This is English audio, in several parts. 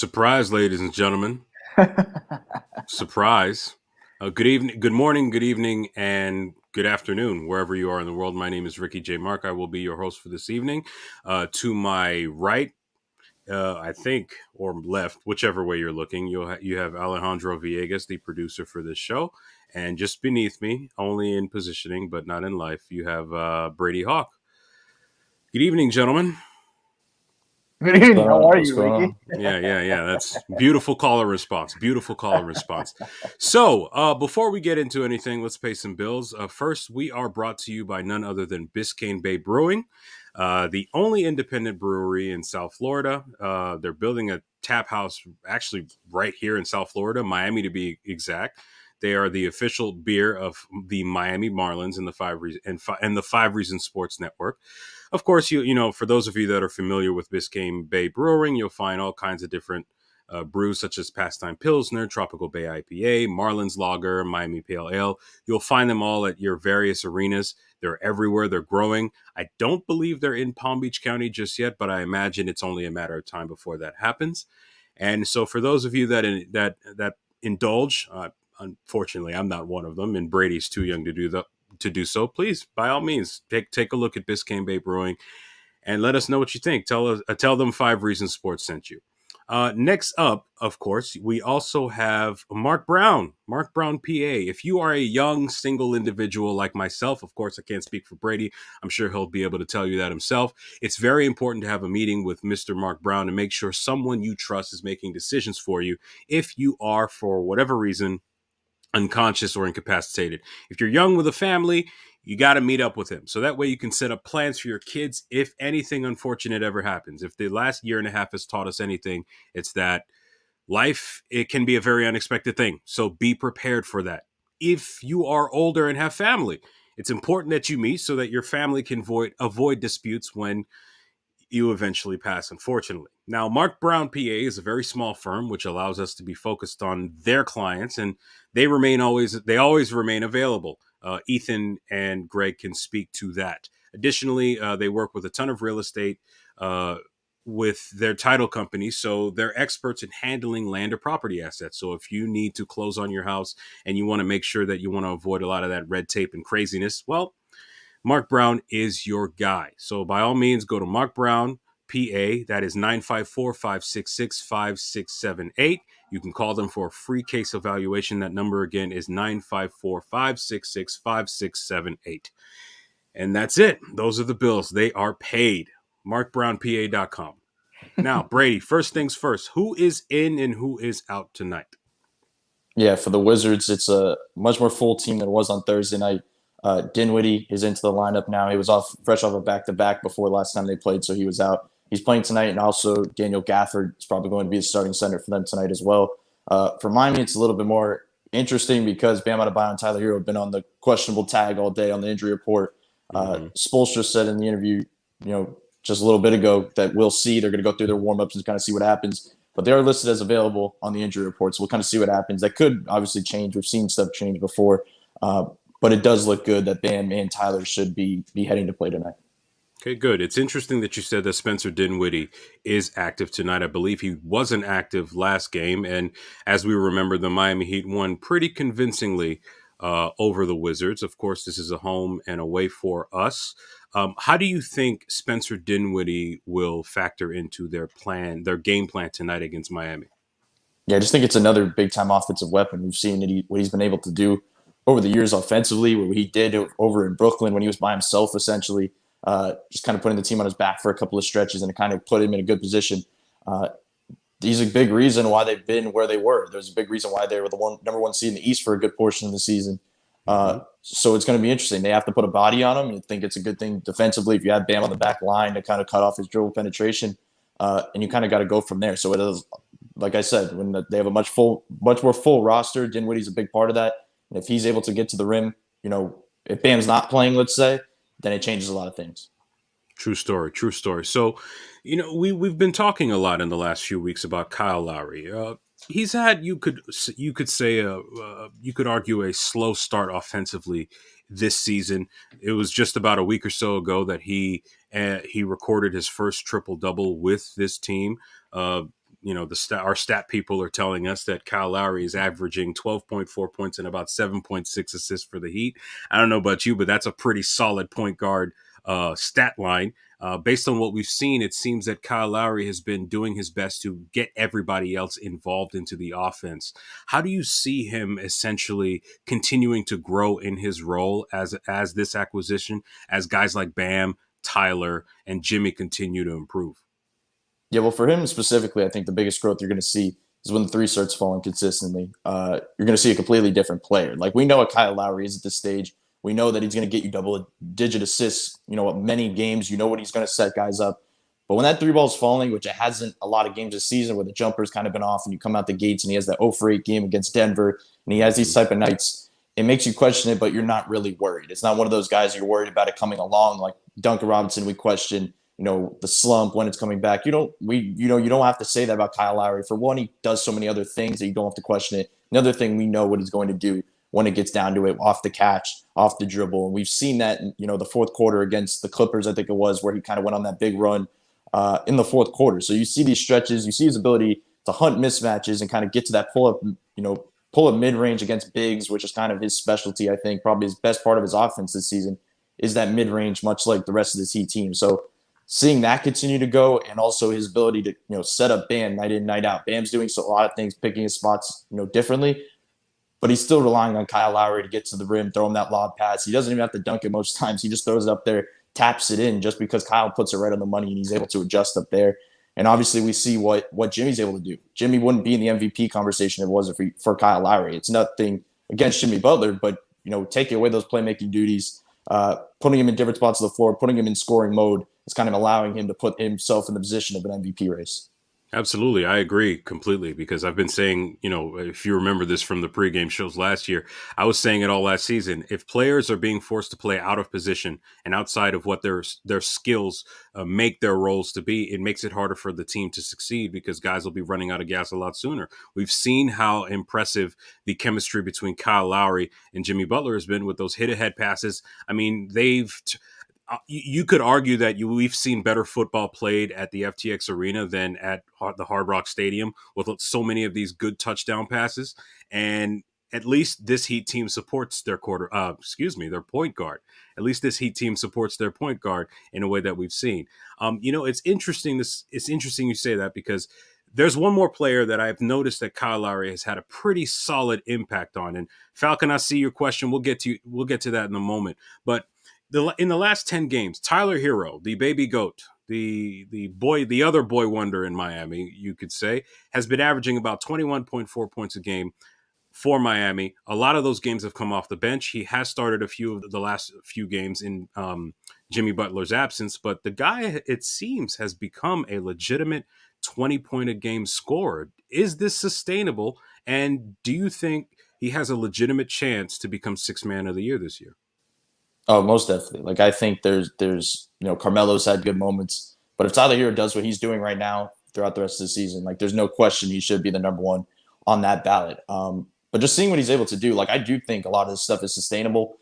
Surprise, ladies and gentlemen. Surprise. Good evening, good morning, good evening, and good afternoon, wherever you are in the world. My name is Ricky J. Mark. I will be your host for this evening. To my right, I think, or left, whichever way you're looking, you have Alejandro Villegas, the producer for this show. And just beneath me, only in positioning, but not in life, you have Brady Hawk. Good evening, gentlemen. Good What's evening. going How on? are What's you, going Ricky? on? Yeah. That's beautiful caller response. Beautiful caller response. So, before we get into anything, let's pay some bills. First, we are brought to you by none other than Biscayne Bay Brewing, the only independent brewery in South Florida. They're building a tap house actually right here in South Florida, Miami to be exact. They are the official beer of the Miami Marlins and the Five Reasons Sports Network. Of course, you know for those of you that are familiar with Biscayne Bay Brewing, you'll find all kinds of different brews such as Pastime Pilsner, Tropical Bay IPA, Marlins Lager, Miami Pale Ale. You'll find them all at your various arenas. They're everywhere. They're growing. I don't believe they're in Palm Beach County just yet, but I imagine it's only a matter of time before that happens. And so, for those of you that indulge, unfortunately, I'm not one of them, and Brady's too young to do so. Please, by all means, take a look at Biscayne Bay Brewing and let us know what you think. Tell them Five Reasons Sports sent you. Next up, of course, we also have Mark Brown. Mark Brown, PA. If you are a young single individual like myself, of course, I can't speak for Brady. I'm sure he'll be able to tell you that himself. It's very important to have a meeting with Mr. Mark Brown and make sure someone you trust is making decisions for you if you are, for whatever reason, unconscious or incapacitated. If you're young with a family, you got to meet up with him. So that way you can set up plans for your kids if anything unfortunate ever happens. If the last year and a half has taught us anything, it's that life, it can be a very unexpected thing. So be prepared for that. If you are older and have family, it's important that you meet so that your family can avoid disputes when you eventually pass, unfortunately. Now, Mark Brown PA is a very small firm, which allows us to be focused on their clients, and they always remain available. Ethan and Greg can speak to that. Additionally, they work with a ton of real estate uh, with their title company, so they're experts in handling land or property assets. So if you need to close on your house and you want to make sure that you want to avoid a lot of that red tape and craziness, well, Mark Brown is your guy. So by all means, go to Mark Brown, PA. That is 954-566-5678. You can call them for a free case evaluation. That number again is 954-566-5678. And that's it. Those are the bills. They are paid. MarkBrownPA.com. Now, Brady, first things first. Who is in and who is out tonight? Yeah, for the Wizards, it's a much more full team than it was on Thursday night. Dinwiddie is into the lineup now. He was fresh off a back-to-back before last time they played, so he was out. He's playing tonight, and also Daniel Gafford is probably going to be a starting center for them tonight as well. For Miami, it's a little bit more interesting because Bam Adebayo and Tyler Herro have been on the questionable tag all day on the injury report. Spoelstra said in the interview, just a little bit ago that we'll see. They're going to go through their warm-ups and kind of see what happens. But they are listed as available on the injury report, so we'll kind of see what happens. That could obviously change. We've seen stuff change before, but it does look good that Bam and Tyler should be heading to play tonight. Okay, good. It's interesting that you said that Spencer Dinwiddie is active tonight. I believe he wasn't active last game. And as we remember, the Miami Heat won pretty convincingly over the Wizards. Of course, this is a home and away for us. How do you think Spencer Dinwiddie will factor into their game plan tonight against Miami? Yeah, I just think it's another big time offensive weapon. We've seen what he's been able to do over the years offensively, what he did over in Brooklyn when he was by himself, essentially, just kind of putting the team on his back for a couple of stretches and it kind of put him in a good position. Uh, he's a big reason why they've been where they were. There's a big reason why they were the number one seed in the East for a good portion of the season. So it's going to be interesting. They have to put a body on him. I think it's a good thing defensively if you have Bam on the back line to kind of cut off his dribble penetration, and you kind of got to go from there. So it is, like I said, when they have a much more full roster, Dinwiddie's a big part of that. And if he's able to get to the rim, if Bam's not playing, let's say, then it changes a lot of things. True story. True story. So, we've been talking a lot in the last few weeks about Kyle Lowry. He's had you could argue a slow start offensively this season. It was just about a week or so ago that he recorded his first triple double with this team. our stat people are telling us that Kyle Lowry is averaging 12.4 points and about 7.6 assists for the Heat. I don't know about you, but that's a pretty solid point guard stat line. Based on what we've seen, it seems that Kyle Lowry has been doing his best to get everybody else involved into the offense. How do you see him essentially continuing to grow in his role as this acquisition, as guys like Bam, Tyler, and Jimmy continue to improve? Yeah, well, for him specifically, I think the biggest growth you're going to see is when the three starts falling consistently. You're going to see a completely different player. Like, we know what Kyle Lowry is at this stage. We know that he's going to get you double-digit assists, many games. You know what he's going to set guys up. But when that three ball is falling, which it hasn't a lot of games this season where the jumper's kind of been off and you come out the gates and he has that 0 for 8 game against Denver and he has these type of nights, it makes you question it, but you're not really worried. It's not one of those guys you're worried about it coming along. Like Duncan Robinson, we question the slump when it's coming back. You don't have to say that about Kyle Lowry. For one, he does so many other things that you don't have to question it. Another thing, we know what he's going to do when it gets down to it, off the catch, off the dribble. And we've seen that in, the fourth quarter against the Clippers, I think it was, where he kind of went on that big run in the fourth quarter. So you see these stretches, you see his ability to hunt mismatches and kind of get to that pull up mid-range against bigs, which is kind of his specialty. I think probably his best part of his offense this season is that mid-range, much like the rest of this Heat team. So seeing that continue to go, and also his ability to set up Bam night in, night out. Bam's doing a lot of things, picking his spots differently, but he's still relying on Kyle Lowry to get to the rim, throw him that lob pass. He doesn't even have to dunk it most times. He just throws it up there, taps it in, just because Kyle puts it right on the money and he's able to adjust up there. And obviously we see what Jimmy's able to do. Jimmy wouldn't be in the MVP conversation if it wasn't for Kyle Lowry. It's nothing against Jimmy Butler, but taking away those playmaking duties, putting him in different spots of the floor, putting him in scoring mode, is kind of allowing him to put himself in the position of an MVP race. Absolutely. I agree completely, because I've been saying, if you remember this from the pregame shows last year, I was saying it all last season. If players are being forced to play out of position and outside of what their skills make their roles to be, it makes it harder for the team to succeed, because guys will be running out of gas a lot sooner. We've seen how impressive the chemistry between Kyle Lowry and Jimmy Butler has been with those hit-ahead passes. I mean, you could argue that we've seen better football played at the FTX Arena than at the Hard Rock Stadium, with so many of these good touchdown passes. And at least this Heat team supports their their point guard. At least this Heat team supports their point guard in a way that we've seen. It's interesting. It's interesting you say that, because there's one more player that I've noticed that Kyle Lowry has had a pretty solid impact on. And Falcon, I see your question. We'll get to that in a moment. But in the last 10 games, Tyler Herro, the baby goat, the other boy wonder in Miami, you could say, has been averaging about 21.4 points a game for Miami. A lot of those games have come off the bench. He has started a few of the last few games in Jimmy Butler's absence, but the guy, it seems, has become a legitimate 20-point-a-game scorer. Is this sustainable? And do you think he has a legitimate chance to become Sixth Man of the Year this year? Oh, most definitely. Like, I think there's Carmelo's had good moments, but if Tyler Herro does what he's doing right now throughout the rest of the season, like, there's no question he should be the number one on that ballot. But just seeing what he's able to do, like, I do think a lot of this stuff is sustainable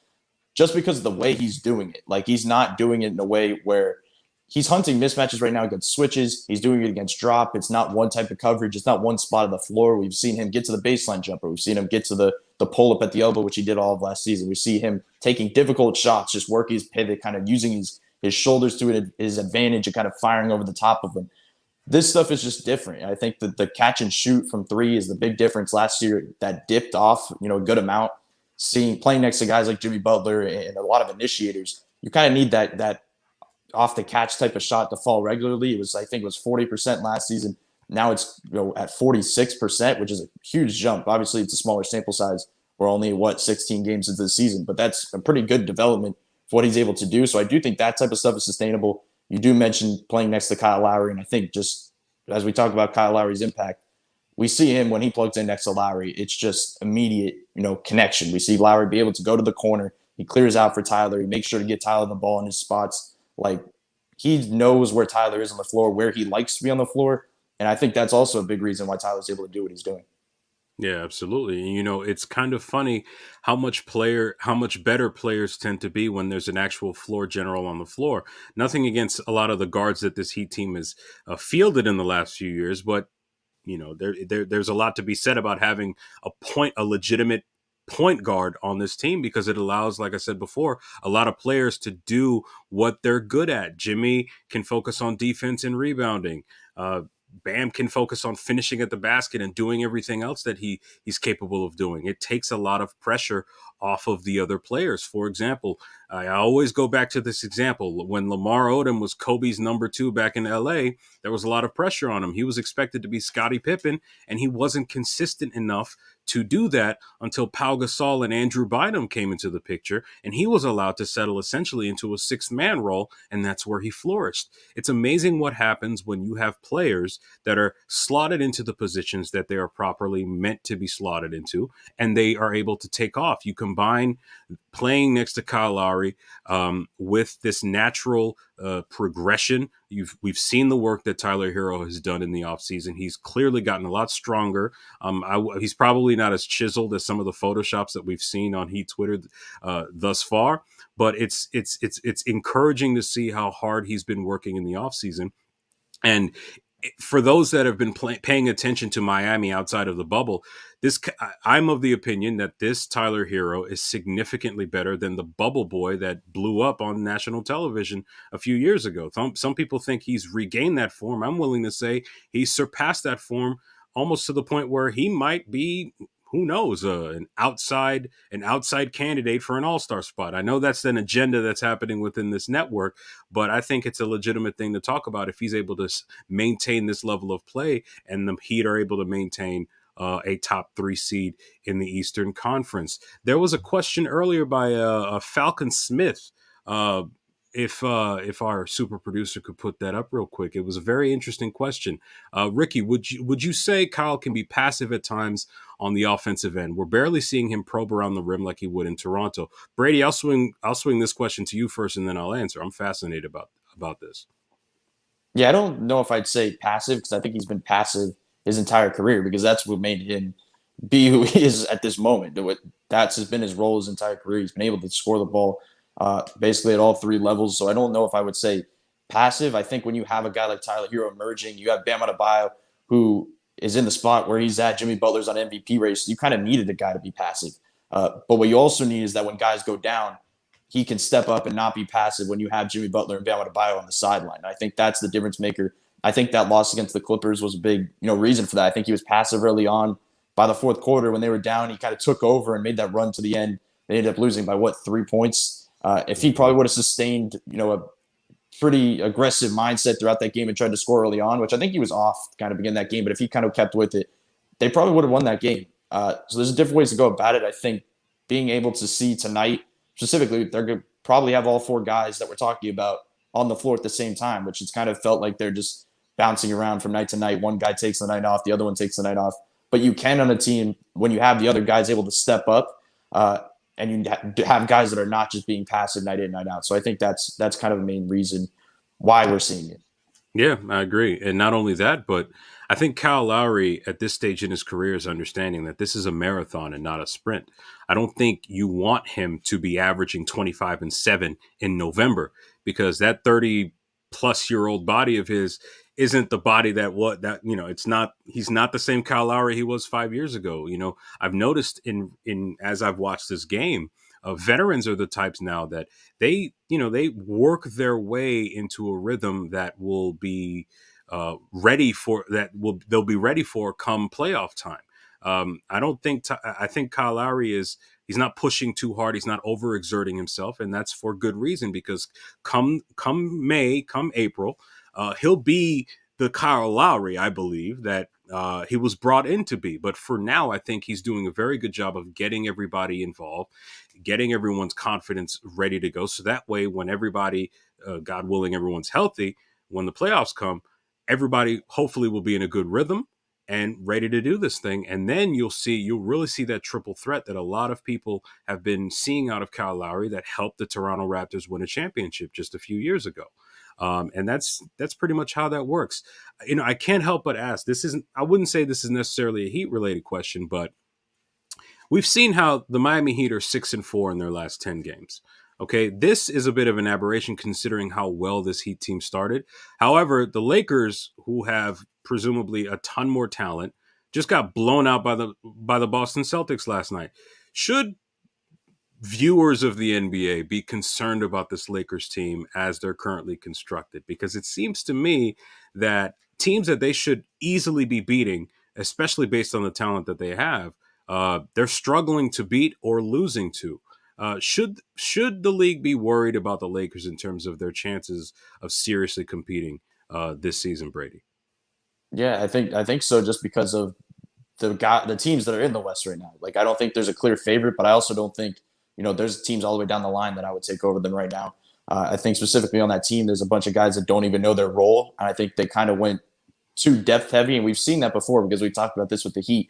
just because of the way he's doing it. Like, he's not doing it in a way where he's hunting mismatches right now against switches. He's doing it against drop. It's not one type of coverage. It's not one spot of the floor. We've seen him get to the baseline jumper. We've seen him get to the pull-up at the elbow, which he did all of last season. We see him taking difficult shots, just working his pivot, kind of using his shoulders to his advantage and kind of firing over the top of them. This stuff is just different. I think that the catch and shoot from three is the big difference. Last year, that dipped off, a good amount. Playing next to guys like Jimmy Butler and a lot of initiators, you kind of need that off the catch type of shot to fall regularly. I think it was 40% last season. Now it's at 46%, which is a huge jump. Obviously, it's a smaller sample size. We're only 16 games into the season, but that's a pretty good development for what he's able to do. So I do think that type of stuff is sustainable. You do mention playing next to Kyle Lowry, and I think just as we talk about Kyle Lowry's impact, we see him when he plugs in next to Lowry. It's just immediate, connection. We see Lowry be able to go to the corner. He clears out for Tyler. He makes sure to get Tyler the ball in his spots. Like, he knows where Tyler is on the floor, where he likes to be on the floor. And I think that's also a big reason why Tyler's able to do what he's doing. Yeah, absolutely. And, it's kind of funny how much better players tend to be when there's an actual floor general on the floor. Nothing against a lot of the guards that this Heat team has fielded in the last few years, but there's a lot to be said about having a legitimate point guard on this team, because it allows, like I said before, a lot of players to do what they're good at. Jimmy can focus on defense and rebounding. Bam can focus on finishing at the basket and doing everything else that he's capable of doing. It takes a lot of pressure off of the other players. For example, I always go back to this example. When Lamar Odom was Kobe's number 2 back in LA, there was a lot of pressure on him. He was expected to be Scottie Pippen, and he wasn't consistent enough to do that until Pau Gasol and Andrew Bynum came into the picture, and he was allowed to settle essentially into a 6-man role, and that's where he flourished. It's amazing what happens when you have players that are slotted into the positions that they are properly meant to be slotted into, and they are able to take off. You combine playing next to Kyle Lowry with this natural progression. We've seen the work that Tyler Herro has done in the offseason. He's clearly gotten a lot stronger. He's probably not as chiseled as some of the Photoshops that we've seen on Heat Twitter thus far, but it's encouraging to see how hard he's been working in the offseason. And for those that have been paying attention to Miami outside of the bubble, I'm of the opinion that this Tyler Herro is significantly better than the bubble boy that blew up on national television a few years ago. Some people think he's regained that form. I'm willing to say he's surpassed that form, almost to the point where he might be, who knows, an outside candidate for an all-star spot. I know that's an agenda that's happening within this network, but I think it's a legitimate thing to talk about if he's able to maintain this level of play, and the Heat are able to maintain a top 3 seed in the Eastern Conference. There was a question earlier by Falcon Smith. If our super producer could put that up real quick, it was a very interesting question. Ricky, would you say Kyle can be passive at times on the offensive end? We're barely seeing him probe around the rim like he would in Toronto. Brady, I'll swing this question to you first, and then I'll answer. I'm fascinated about this. Yeah, I don't know if I'd say passive, because I think he's been passive his entire career, because that's what made him be who he is at this moment. That's been his role his entire career. He's been able to score the ball basically at all 3 levels. So I don't know if I would say passive. I think when you have a guy like Tyler Herro emerging, you have Bam Adebayo, who is in the spot where he's at. Jimmy Butler's on MVP race. You kind of needed a guy to be passive. But what you also need is that when guys go down, he can step up and not be passive when you have Jimmy Butler and Bam Adebayo on the sideline. I think that's the difference maker. I think that loss against the Clippers was a big, reason for that. I think he was passive early on. By the fourth quarter, when they were down, he kind of took over and made that run to the end. They ended up losing by 3 points. If he probably would have sustained, a pretty aggressive mindset throughout that game and tried to score early on, which I think he was off kind of begin that game. But if he kind of kept with it, they probably would have won that game. So there's different ways to go about it. I think being able to see tonight, specifically, they're going to probably have all 4 guys that we're talking about on the floor at the same time, which it's kind of felt like they're just bouncing around from night to night. One guy takes the night off, the other one takes the night off. But you can on a team when you have the other guys able to step up, and you have guys that are not just being passive night in, night out. So I think that's kind of the main reason why we're seeing it. Yeah, I agree. And not only that, but I think Kyle Lowry at this stage in his career is understanding that this is a marathon and not a sprint. I don't think you want him to be averaging 25 and 7 in November, because that 30-plus-year-old body of his isn't the body he's not the same Kyle Lowry he was 5 years ago. I've noticed in as I've watched this game, veterans are the types now that they work their way into a rhythm that will be they'll be ready for come playoff time. I think Kyle Lowry he's not pushing too hard. He's not overexerting himself, and that's for good reason, because come May, come April, he'll be the Kyle Lowry, I believe, that he was brought in to be. But for now, I think he's doing a very good job of getting everybody involved, getting everyone's confidence ready to go. So that way, when everybody, God willing, everyone's healthy, when the playoffs come, everybody hopefully will be in a good rhythm and ready to do this thing. And then you'll really see that triple threat that a lot of people have been seeing out of Kyle Lowry that helped the Toronto Raptors win a championship just a few years ago. And that's pretty much how that works. I can't help but ask, I wouldn't say this is necessarily a Heat related question, but we've seen how the Miami Heat are 6-4 in their last 10 games. Okay, this is a bit of an aberration considering how well this Heat team started. However, the Lakers, who have presumably a ton more talent, just got blown out by the Boston Celtics last night. Should viewers of the NBA be concerned about this Lakers team as they're currently constructed? Because it seems to me that teams that they should easily be beating, especially based on the talent that they have, they're struggling to beat or losing to. Should the league be worried about the Lakers in terms of their chances of seriously competing this season, Brady? Yeah, I think so. Just because of the teams that are in the West right now. Like, I don't think there's a clear favorite, but I also don't think, there's teams all the way down the line that I would take over them right now. I think specifically on that team, there's a bunch of guys that don't even know their role. And I think they kind of went too depth heavy. And we've seen that before because we talked about this with the Heat,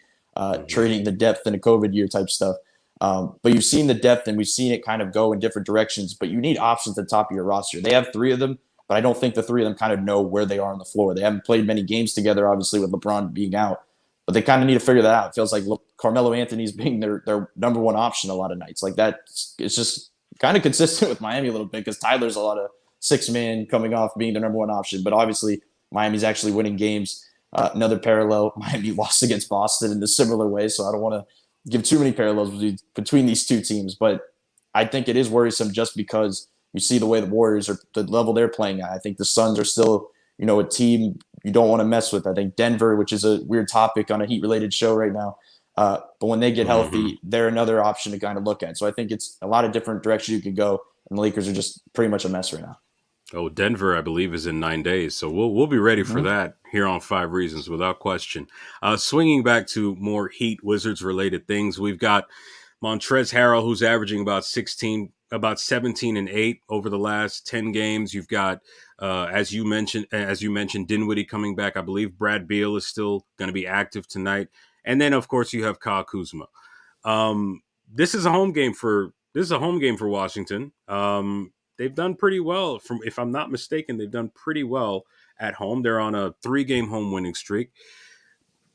trading the depth in a COVID year type stuff. But you've seen the depth and we've seen it kind of go in different directions, but you need options at the top of your roster. They have three of them, but I don't think the three of them kind of know where they are on the floor. They haven't played many games together, obviously, with LeBron being out. But they kind of need to figure that out. It feels like Carmelo Anthony's being their number one option a lot of nights. Like that, it's just kind of consistent with Miami a little bit because Tyler's a lot of six-man coming off being the number one option. But obviously, Miami's actually winning games. Another parallel, Miami lost against Boston in a similar way. So I don't want to give too many parallels between these two teams. But I think it is worrisome just because you see the way the Warriors are, the level they're playing at. I think the Suns are still, a team you don't want to mess with. I think Denver, which is a weird topic on a Heat-related show right now, but when they get healthy, they're another option to kind of look at. So I think it's a lot of different directions you could go, and the Lakers are just pretty much a mess right now. Oh, Denver, I believe, is in 9 days, so we'll be ready for that here on 5 Reasons without question. Swinging back to more Heat Wizards related things, we've got Montrezl Harrell, who's averaging about 17 and 8 over the last 10 games. You've got, as you mentioned, Dinwiddie coming back. I believe Brad Beal is still going to be active tonight, and then of course you have Kyle Kuzma. This is a home game for Washington. They've done pretty well. If I'm not mistaken, they've done pretty well at home. They're on a 3-game home winning streak.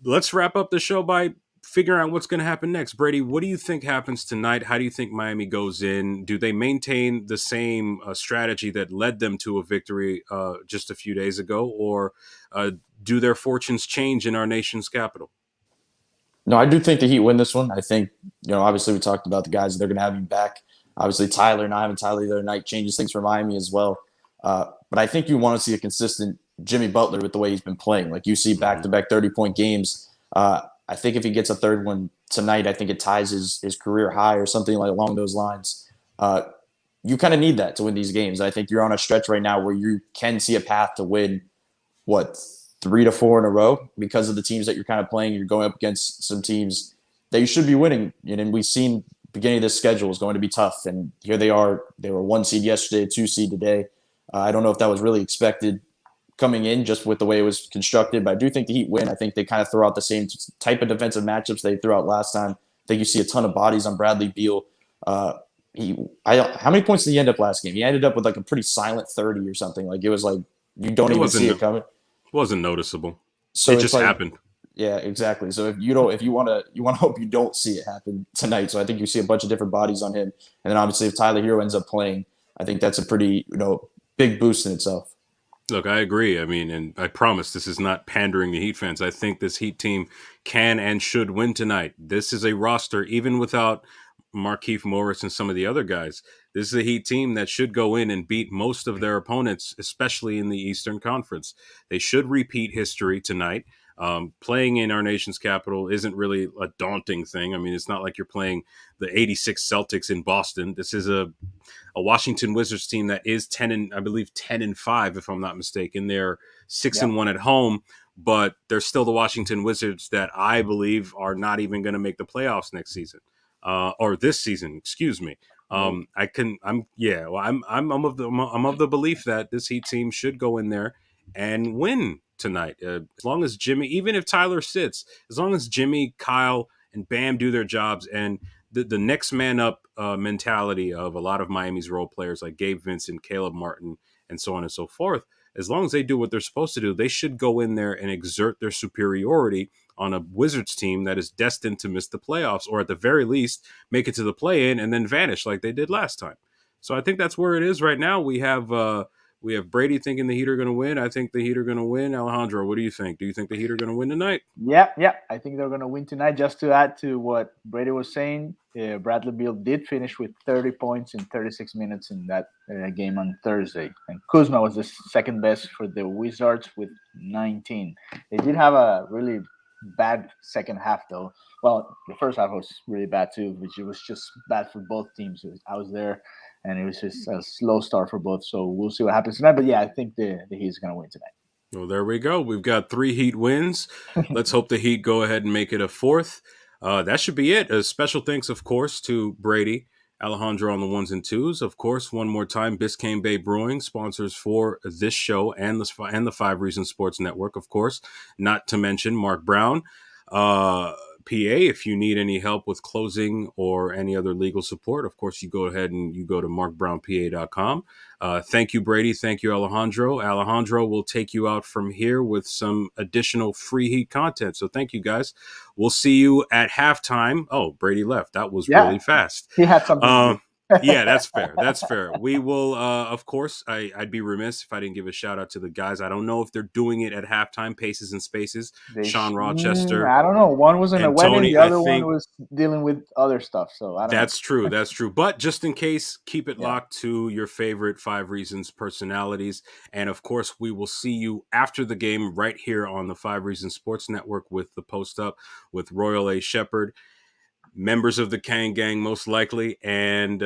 Let's wrap up the show by figuring out what's going to happen next. Brady, what do you think happens tonight? How do you think Miami goes in? Do they maintain the same strategy that led them to a victory just a few days ago, or do their fortunes change in our nation's capital? No, I do think the Heat win this one. I think, obviously we talked about the guys that they're going to have him back. Obviously, not having Tyler the other night changes things for Miami as well. But I think you want to see a consistent Jimmy Butler with the way he's been playing. Like you see back-to-back 30-point games. I think if he gets a third one tonight, I think it ties his career high or something like along those lines. You kind of need that to win these games. I think you're on a stretch right now where you can see a path to win, 3 to 4 in a row because of the teams that you're kind of playing. You're going up against some teams that you should be winning. And we've seen beginning of this schedule is going to be tough. And here they are. They were 1 seed yesterday, 2 seed today. I don't know if that was really expected coming in just with the way it was constructed, but I do think the Heat win. I think they kind of throw out the same type of defensive matchups they threw out last time. I think you see a ton of bodies on Bradley Beal. How many points did he end up last game? He ended up with like a pretty silent 30 or something. Like it was like you don't even see it coming. It wasn't noticeable. So it just happened. Yeah, exactly. So if you want to hope you don't see it happen tonight. So I think you see a bunch of different bodies on him, and then obviously if Tyler Herro ends up playing, I think that's a pretty big boost in itself. Look, I agree. I mean, and I promise this is not pandering to Heat fans. I think this Heat team can and should win tonight. This is a roster, even without Markieff Morris and some of the other guys. This is a Heat team that should go in and beat most of their opponents, especially in the Eastern Conference. They should repeat history tonight. Playing in our nation's capital isn't really a daunting thing. I mean, it's not like you're playing the 86 Celtics in Boston. This is a Washington Wizards team that is 10-5, if I'm not mistaken. They're 6-1 at home, but they're still the Washington Wizards that I believe are not even going to make the playoffs next season, or this season. Excuse me. I'm of the belief that this Heat team should go in there and win tonight. As long as Jimmy, even if Tyler sits, as long as Jimmy, Kyle, and Bam do their jobs, and the next man up mentality of a lot of Miami's role players like Gabe Vincent, Caleb Martin, and so on and so forth, as long as they do what they're supposed to do, they should go in there and exert their superiority on a Wizards team that is destined to miss the playoffs, or at the very least make it to the play-in and then vanish like they did last time. So I think that's where it is right now. We have We have Brady thinking the Heat are going to win. I think the Heat are going to win. Alejandro, what do you think? Do you think the Heat are going to win tonight? Yeah. I think they're going to win tonight. Just to add to what Brady was saying, Bradley Beal did finish with 30 points in 36 minutes in that game on Thursday. And Kuzma was the second best for the Wizards with 19. They did have a really bad second half, though. Well, the first half was really bad, too, which it was just bad for both teams. I was there, and it was just a slow start for both. So we'll see what happens tonight. But yeah, I think the Heat's going to win tonight. Well, there we go. We've got 3 Heat wins. Let's hope the Heat go ahead and make it a 4th. That should be it. A special thanks, of course, to Brady, Alejandro on the 1s and 2s. Of course, one more time, Biscayne Bay Brewing, sponsors for this show and the 5 Reasons Sports Network, of course. Not to mention Mark Brown. PA, if you need any help with closing or any other legal support, of course, you go ahead and you go to markbrownpa.com. Thank you, Brady. Thank you, Alejandro. Alejandro will take you out from here with some additional free Heat content. So thank you, guys. We'll see you at halftime. Oh, Brady left. That was really fast. He had something to do. Yeah, that's fair. That's fair. We will, of course, I'd be remiss if I didn't give a shout out to the guys. I don't know if they're doing it at halftime, Paces and Spaces. Sean Rochester. I don't know. One was in a wedding. Tony, the other one was dealing with other stuff. So I don't That's know. true. That's true. But just in case, keep it locked to your favorite 5 Reasons personalities. And of course, we will see you after the game right here on the 5 Reasons Sports Network with the post up with Royal A. Shepherd. Members of the Kang Gang, most likely, and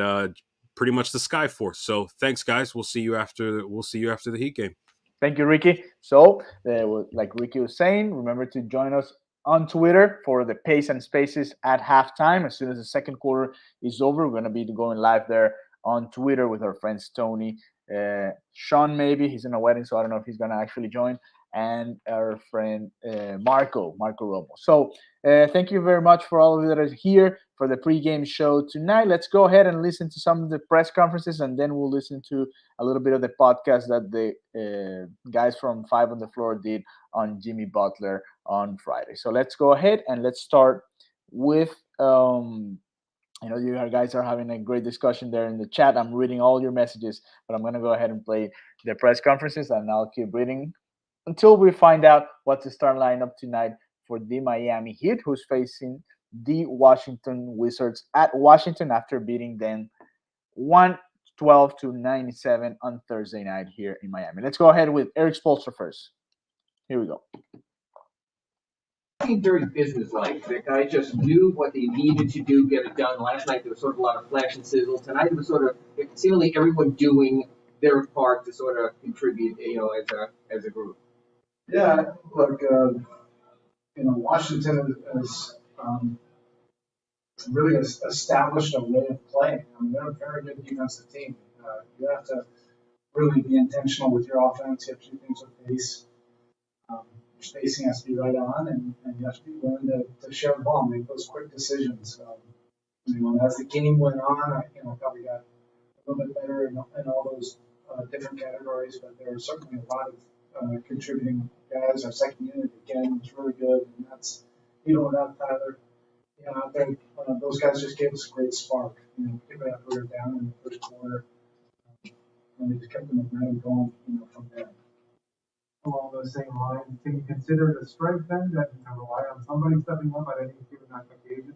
pretty much the Sky Force. So thanks, guys. We'll see you after the Heat game. Thank you, Ricky. So, like Ricky was saying, remember to join us on Twitter for the Pace and Spaces at halftime. As soon as the second quarter is over, we're going to be going live there on Twitter with our friends Tony, Sean. Maybe he's in a wedding, so I don't know if he's going to actually join, and our friend Marco Romo. So thank you very much for all of you that are here for the pregame show tonight. Let's go ahead and listen to some of the press conferences, and then we'll listen to a little bit of the podcast that the guys from 5 on the Floor did on Jimmy Butler on Friday. So let's go ahead and let's start with you guys are having a great discussion there in the chat. I'm reading all your messages, but I'm going to go ahead and play the press conferences, and I'll keep reading until we find out what to start lineup tonight for the Miami Heat, who's facing the Washington Wizards at Washington after beating them 112-97 on Thursday night here in Miami. Let's go ahead with Eric Spoelstra first. Here we go. Very businesslike. The guys just knew what they needed to do, get it done. Last night there was sort of a lot of flash and sizzle. Tonight it was sort of seemingly everyone doing their part to sort of contribute, as a group. Yeah, look, Washington has really established a way of playing. I mean, they're a very good defensive team. You have to really be intentional with your offense. You have to do things with pace. Your spacing has to be right on, and you have to be willing to share the ball, make those quick decisions. As the game went on, I thought we got a little bit better in all those different categories, but there were certainly a lot of contributing guys. Our second unit again was really good, and that's without Tyler. Out there, those guys just gave us a great spark. Even after we were down in the first quarter, and they just kept the momentum going. From there. Along those same lines, can you consider it a strength then that rely on somebody stepping up at any given occasion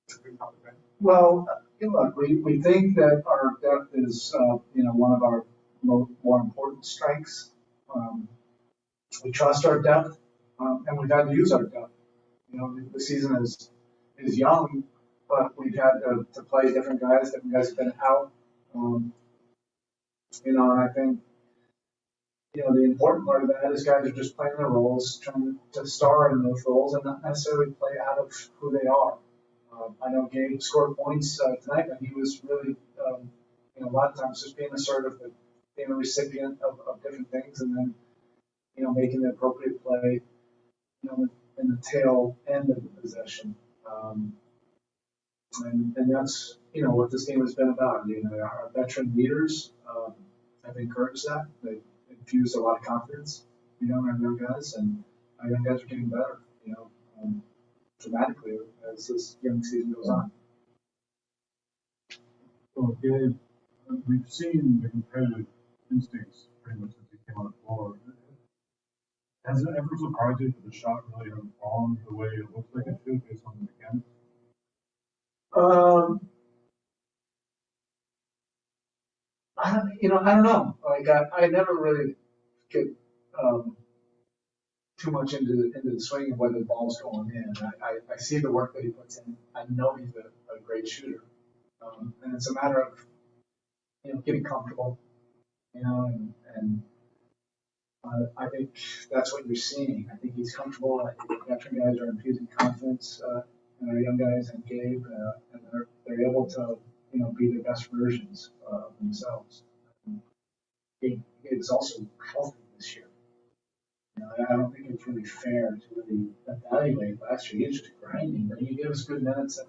to bring up the bench? Well, look, we think that our depth is one of our more important strengths. We trust our depth, and we've had to use our depth. The season is young, but we've had to play different guys. Different guys have been out. And I think the important part of that is guys are just playing their roles, trying to star in those roles, and not necessarily play out of who they are. I know Gabe scored points tonight, but he was really, a lot of times just being assertive, but being a recipient of different things, and then making the appropriate play, in the tail end of the possession. And that's, what this game has been about. Our veteran leaders have encouraged that. They infused a lot of confidence, in our young guys, and our young guys are getting better, dramatically as this young season goes on. Well, Gabe, we've seen the competitive instincts pretty much since he came on the floor. Has it ever surprised you that the shot really hasn't fallen the way it looks like it should based on the mechanics? I don't know. Like I never really get too much into the swing of whether the ball's going in. I see the work that he puts in. I know he's a great shooter, and it's a matter of getting comfortable, and I think that's what you're seeing. I think he's comfortable. I think the veteran guys are infusing confidence in our young guys and Gabe, and they're able to be their best versions of themselves. Gabe is also healthy this year. I don't think it's really fair to really evaluate last year. He was just grinding, but he gave us good minutes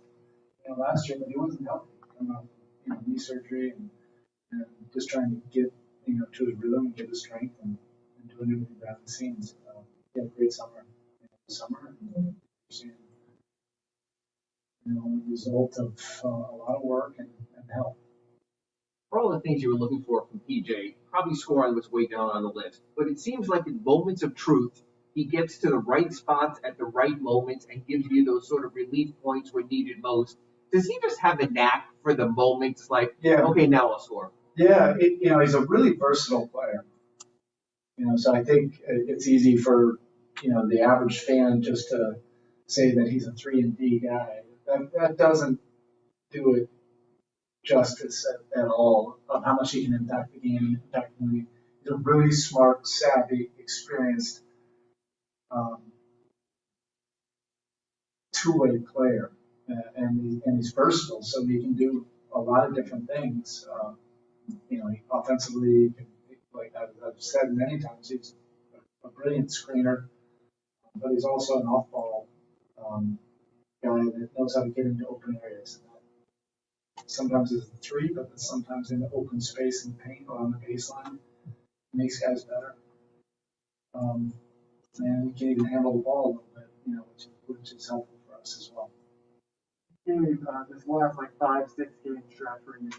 last year, but he wasn't healthy. Coming off knee surgery and just trying to get to his rhythm and get his strength and doing everything behind the scenes. He had a great summer. And seeing the result of a lot of work and help. For all the things you were looking for from PJ, probably scoring was way down on the list. But it seems like in moments of truth, he gets to the right spots at the right moments and gives you those sort of relief points when needed most. Does he just have a knack for the moments like, okay, now I'll score? Yeah, he's a really versatile player. So I think it's easy for, the average fan just to say that he's a 3-and-D guy. That doesn't do it justice at all of how much he can impact the game, impact the league. He's a really smart, savvy, experienced two-way player, and he's versatile, so he can do a lot of different things. Offensively, like I've said many times, he's a brilliant screener, but he's also an off-ball guy that knows how to get into open areas. Sometimes it's the three, but sometimes in the open space in the paint or on the baseline, makes guys better. And he can even handle the ball a little bit, which is helpful for us as well. This last 5-6 game stretch where you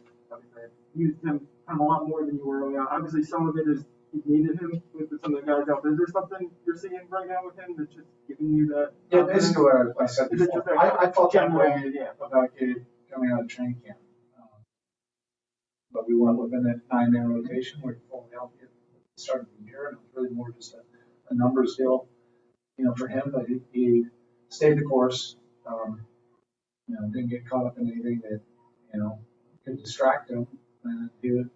used him kind of a lot more than you were early on. Obviously, some of it is you needed him with some of the guys out. Is there something you're seeing right now with him that's just giving you that? Yeah, basically what I said before. I felt that way about Gabe coming out of training camp. But we went within a 9-man rotation. We're fully healthy at the start of the year, and it was really more just a numbers deal, for him. But he stayed the course. Didn't get caught up in anything that could distract him. And he was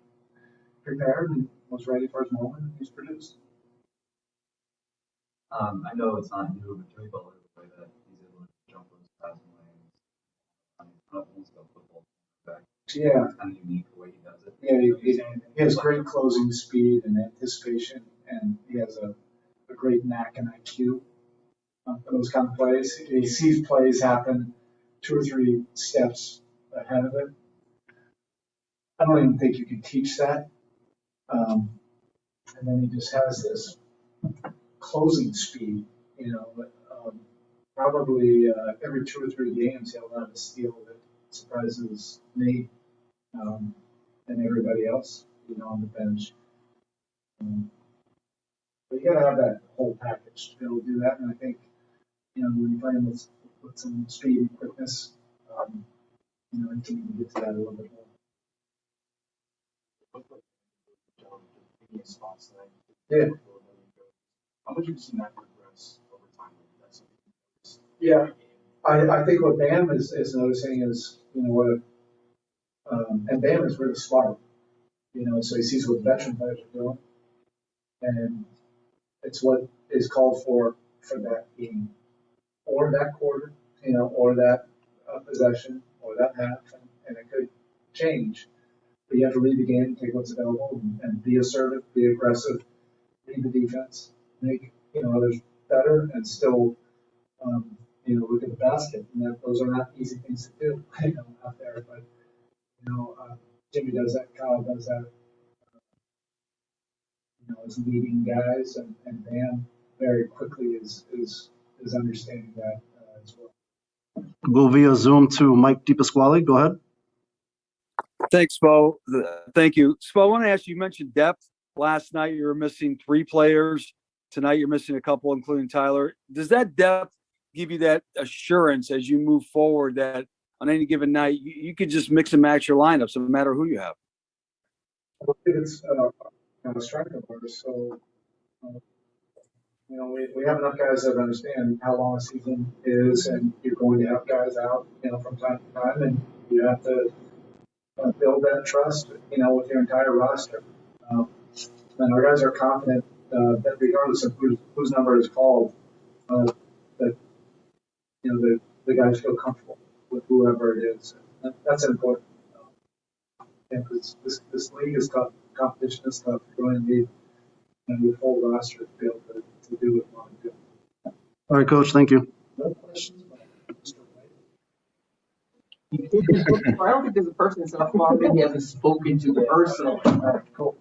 prepared and was ready for his moment, and he's produced. I know it's not new, but Jimmy Butler, the way that he's able to jump those passing lanes, I don't think he's got football back. Yeah. It's kind of unique the way he does it. Yeah, he has great closing speed and anticipation, and he has a great knack and IQ for those kind of plays. He sees plays happen 2 or 3 steps ahead of it. I don't even think you can teach that. And then he just has this closing speed, probably every 2 or 3 games he'll have a steal that surprises me and everybody else, on the bench. But you got to have that whole package to be able to do that. And I think, when you're playing with some speed and quickness, you can get to that a little bit more. Yeah. How much have you seen that progress over time? Yeah, I think what Bam is noticing is, and Bam is really smart, so he sees what veteran players are doing, and it's what is called for that game, or that quarter, or that possession, or that half, and it could change. But you have to read the game, take what's available, and be assertive, be aggressive, read the defense, make others better, and still look at the basket. And those are not easy things to do, out there. But Jimmy does that, Kyle does that. As leading guys, and Bam very quickly is understanding that as well. Go via Zoom to Mike DePasquale. Go ahead. Thanks, Spo. Thank you. Spo, I want to ask you mentioned depth. last night you were missing 3 players. Tonight you're missing a couple, including Tyler. Does that depth give you that assurance as you move forward that on any given night you could just mix and match your lineups no matter who you have? I think it's a strength of ours. So, we have enough guys that understand how long a season is, and you're going to have guys out, from time to time, and you have to build that trust, with your entire roster. And our guys are confident that regardless of whose number is called, that the guys feel comfortable with whoever it is. That's important. Because this league is tough, competition is tough. You're going to need your full roster to be able to do what you want to do. All right, Coach. Thank you. No questions about Mr. White? I don't think there's a person so far that he hasn't spoken to personally. Cool.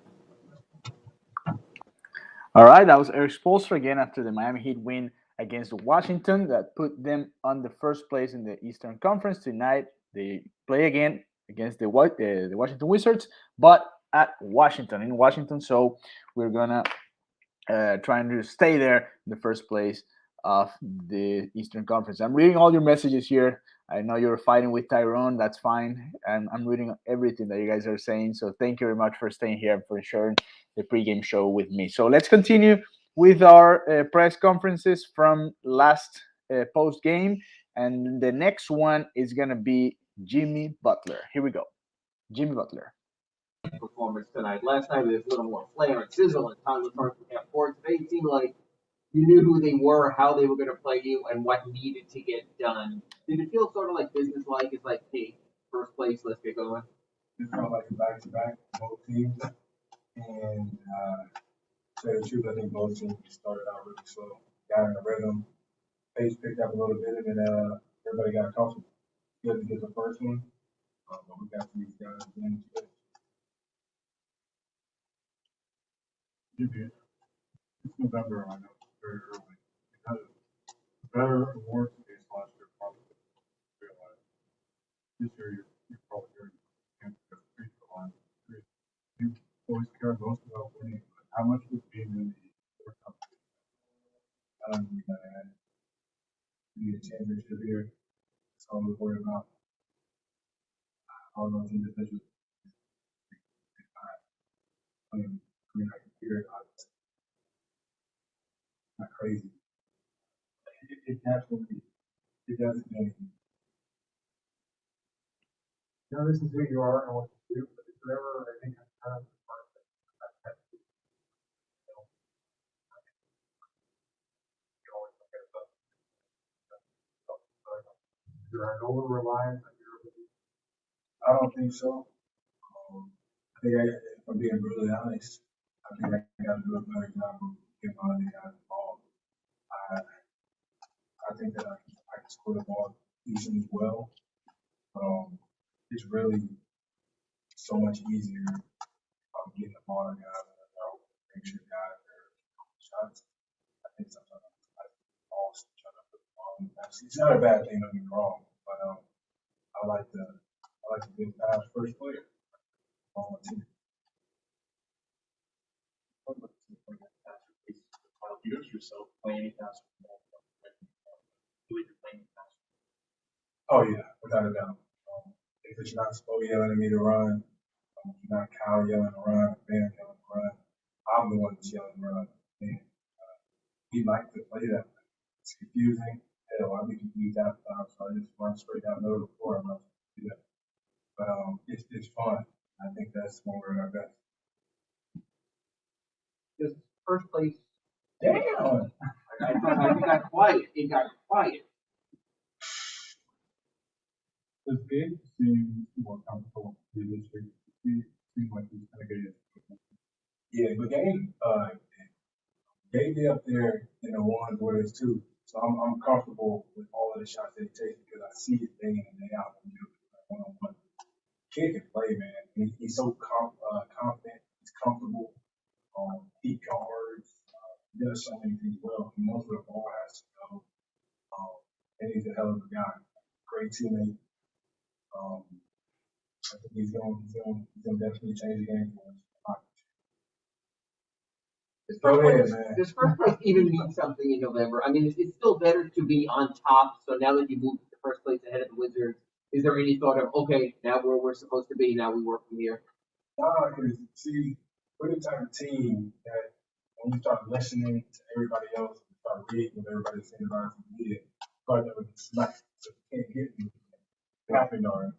All right, that was Eric Spoelstra again after the Miami Heat win against Washington that put them on the first place in the Eastern Conference. Tonight they play again against the Washington Wizards, but at in Washington. So we're gonna trying to stay there in the first place of the Eastern Conference. I'm reading all your messages here. I know you're fighting with Tyrone. That's fine. And I'm reading everything that you guys are saying. So thank you very much for staying here and for sharing the pregame show with me. So let's continue with our press conferences from last post game. And the next one is going to be Jimmy Butler. Here we go. Jimmy Butler. Performance tonight. Last night there was a little more flair and sizzle and Tyler Parker at fourth. Today it seemed like you knew who they were, how they were going to play you, and what needed to get done. Did it feel sort of like business-like? It's like, hey, first place, let's get going. It felt like a back-to-back for both teams. And to tell you the truth, I think both teams started out really slow. Got in the rhythm. Pace picked up a little bit, and then everybody got comfortable. Good to get the first one, but we got to these guys again today. It's November, I know, very early. It had a better and worse pace last year, probably. Realize. This year, you're probably very free for line. You always care most about winning, but how much was being in the competition? I don't think that had. We need a championship here. That's all we're worried about. All those individuals. I mean, I can hear it. Not crazy. It absolutely, it doesn't do anything. This is who you are and what you do, but if you're ever, I think, kind of you're over reliant on your ability. I don't think so. I think if I'm being brutally honest, I think I got to do a better job of getting all the guys involved. I think that I can score the ball decent as well. It's really so much easier getting the ball to guys and make sure guys are shots. I think sometimes I lost trying to put the ball in the basket. It's not a bad thing, don't get me wrong, but I like to get past first player on my team. You yourself play any faster than you're playing faster. Oh yeah, without a doubt. If it's not Spo yelling at me to run, if it's not Kyle yelling to run, Ben yelling to run, I'm the one that's yelling to run. And he likes to play that way. It's confusing. Hell, I'll be confused half the time, so I just run straight down the middle of the floor. I'm not supposed to do that. But it's fun. I think that's when we're at our best. Just first place. Damn! I got quiet. It got quiet. Does Gabe seem more comfortable in this week? He seems like he's kind of good. Yeah, but Gabe be up there in the ones where there's two. So I'm comfortable with all of the shots that he takes because I see it day in and day out when you do it one-on-one. Kid can play, man. He's so confident. He's comfortable. He guards. He does so many things well. He knows where the ball has to go. And he's a hell of a guy. Great teammate. I think he's going to definitely change the game for us. Does first place even mean something in November? I mean, it's still better to be on top. So now that you moved to first place ahead of the Wizards, is there any thought of, okay, now where we're supposed to be, now we work from here? Because see, we're the type of team that when we start listening to everybody else, we start reading what everybody's saying about us in the media, start to get slack. So we can't get anything happening on it.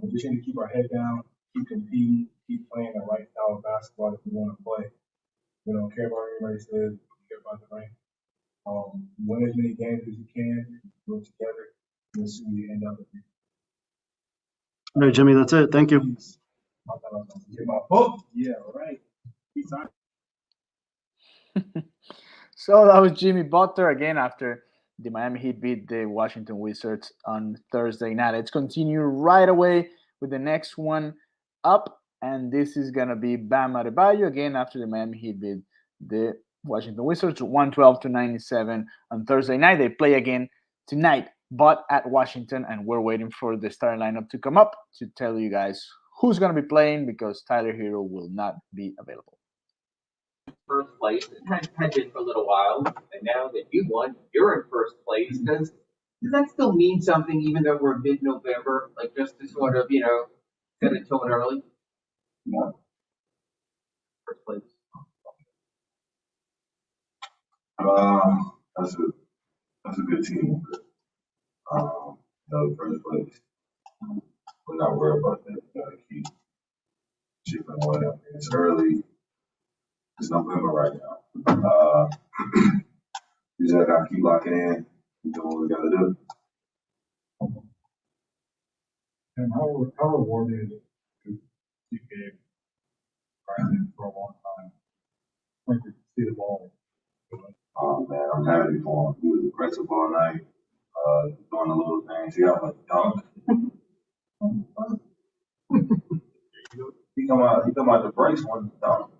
We just need to keep our head down, keep competing, keep playing the right style of basketball that we want to play. We don't care about what anybody says, we don't care about the rank. Win as many games as you can, do it together, and see where you end up with. All right, Jimmy, that's it. Thank you. I thought I was going to get my book. Yeah, all right. Peace out. So that was Jimmy Butler again after the Miami Heat beat the Washington Wizards on Thursday night. Let's continue right away with the next one up, and this is gonna be Bam Adebayo again after the Miami Heat beat the Washington Wizards 112-97 on Thursday night. They play again tonight, but at Washington, and we're waiting for the starting lineup to come up to tell you guys who's gonna be playing because Tyler Herro will not be available. First place, it had been for a little while, and now that you won, you're in first place. Does that still mean something, even though we're mid-November? Like just to sort of, set a tone early. No. First place. That's a good team. First place. We're not worried about that. We gotta keep chipping away. It's early. It's November right now. We just gotta keep locking in and doing what we gotta do. And how rewarding is it to keep game grinding for a long time? Like to see the ball. Oh man, I'm happy for him. He was aggressive all night, doing the little things. He got like dunk. He come out the breaks one dunk.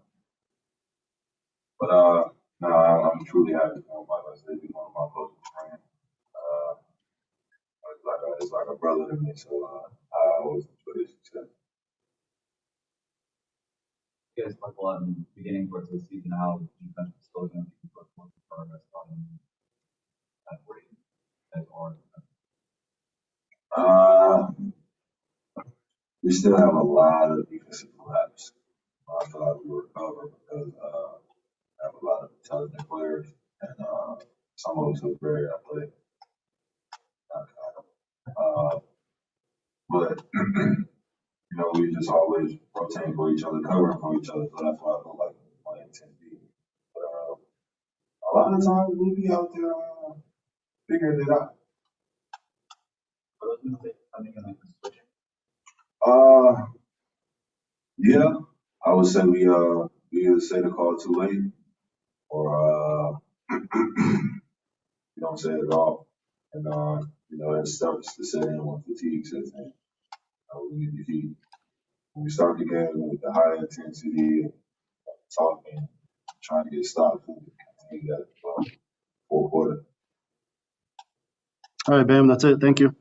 But no, I'm truly happy for him. Like I said, he's one of my closest friends. It's like a brother to me. So I always enjoy his success. You guys talked a lot in the beginning towards the season how defense is still going to be more progress on that rate as We still have a lot of defensive collapse. I feel like we recover because we have a lot of talented players, and some of us are very athletic. But we just always rotating for each other, covering for each other. So that's why I feel like we're playing 10 deep. But a lot of times we'll be out there figuring it out. Yeah, I would say we either say the call too late or we don't say it at all. And it starts to set in when fatigue sets in. We need to keep when we start the game with the high intensity and talking, trying to get stopped and continue that fourth quarter. All right, Bam, that's it. Thank you.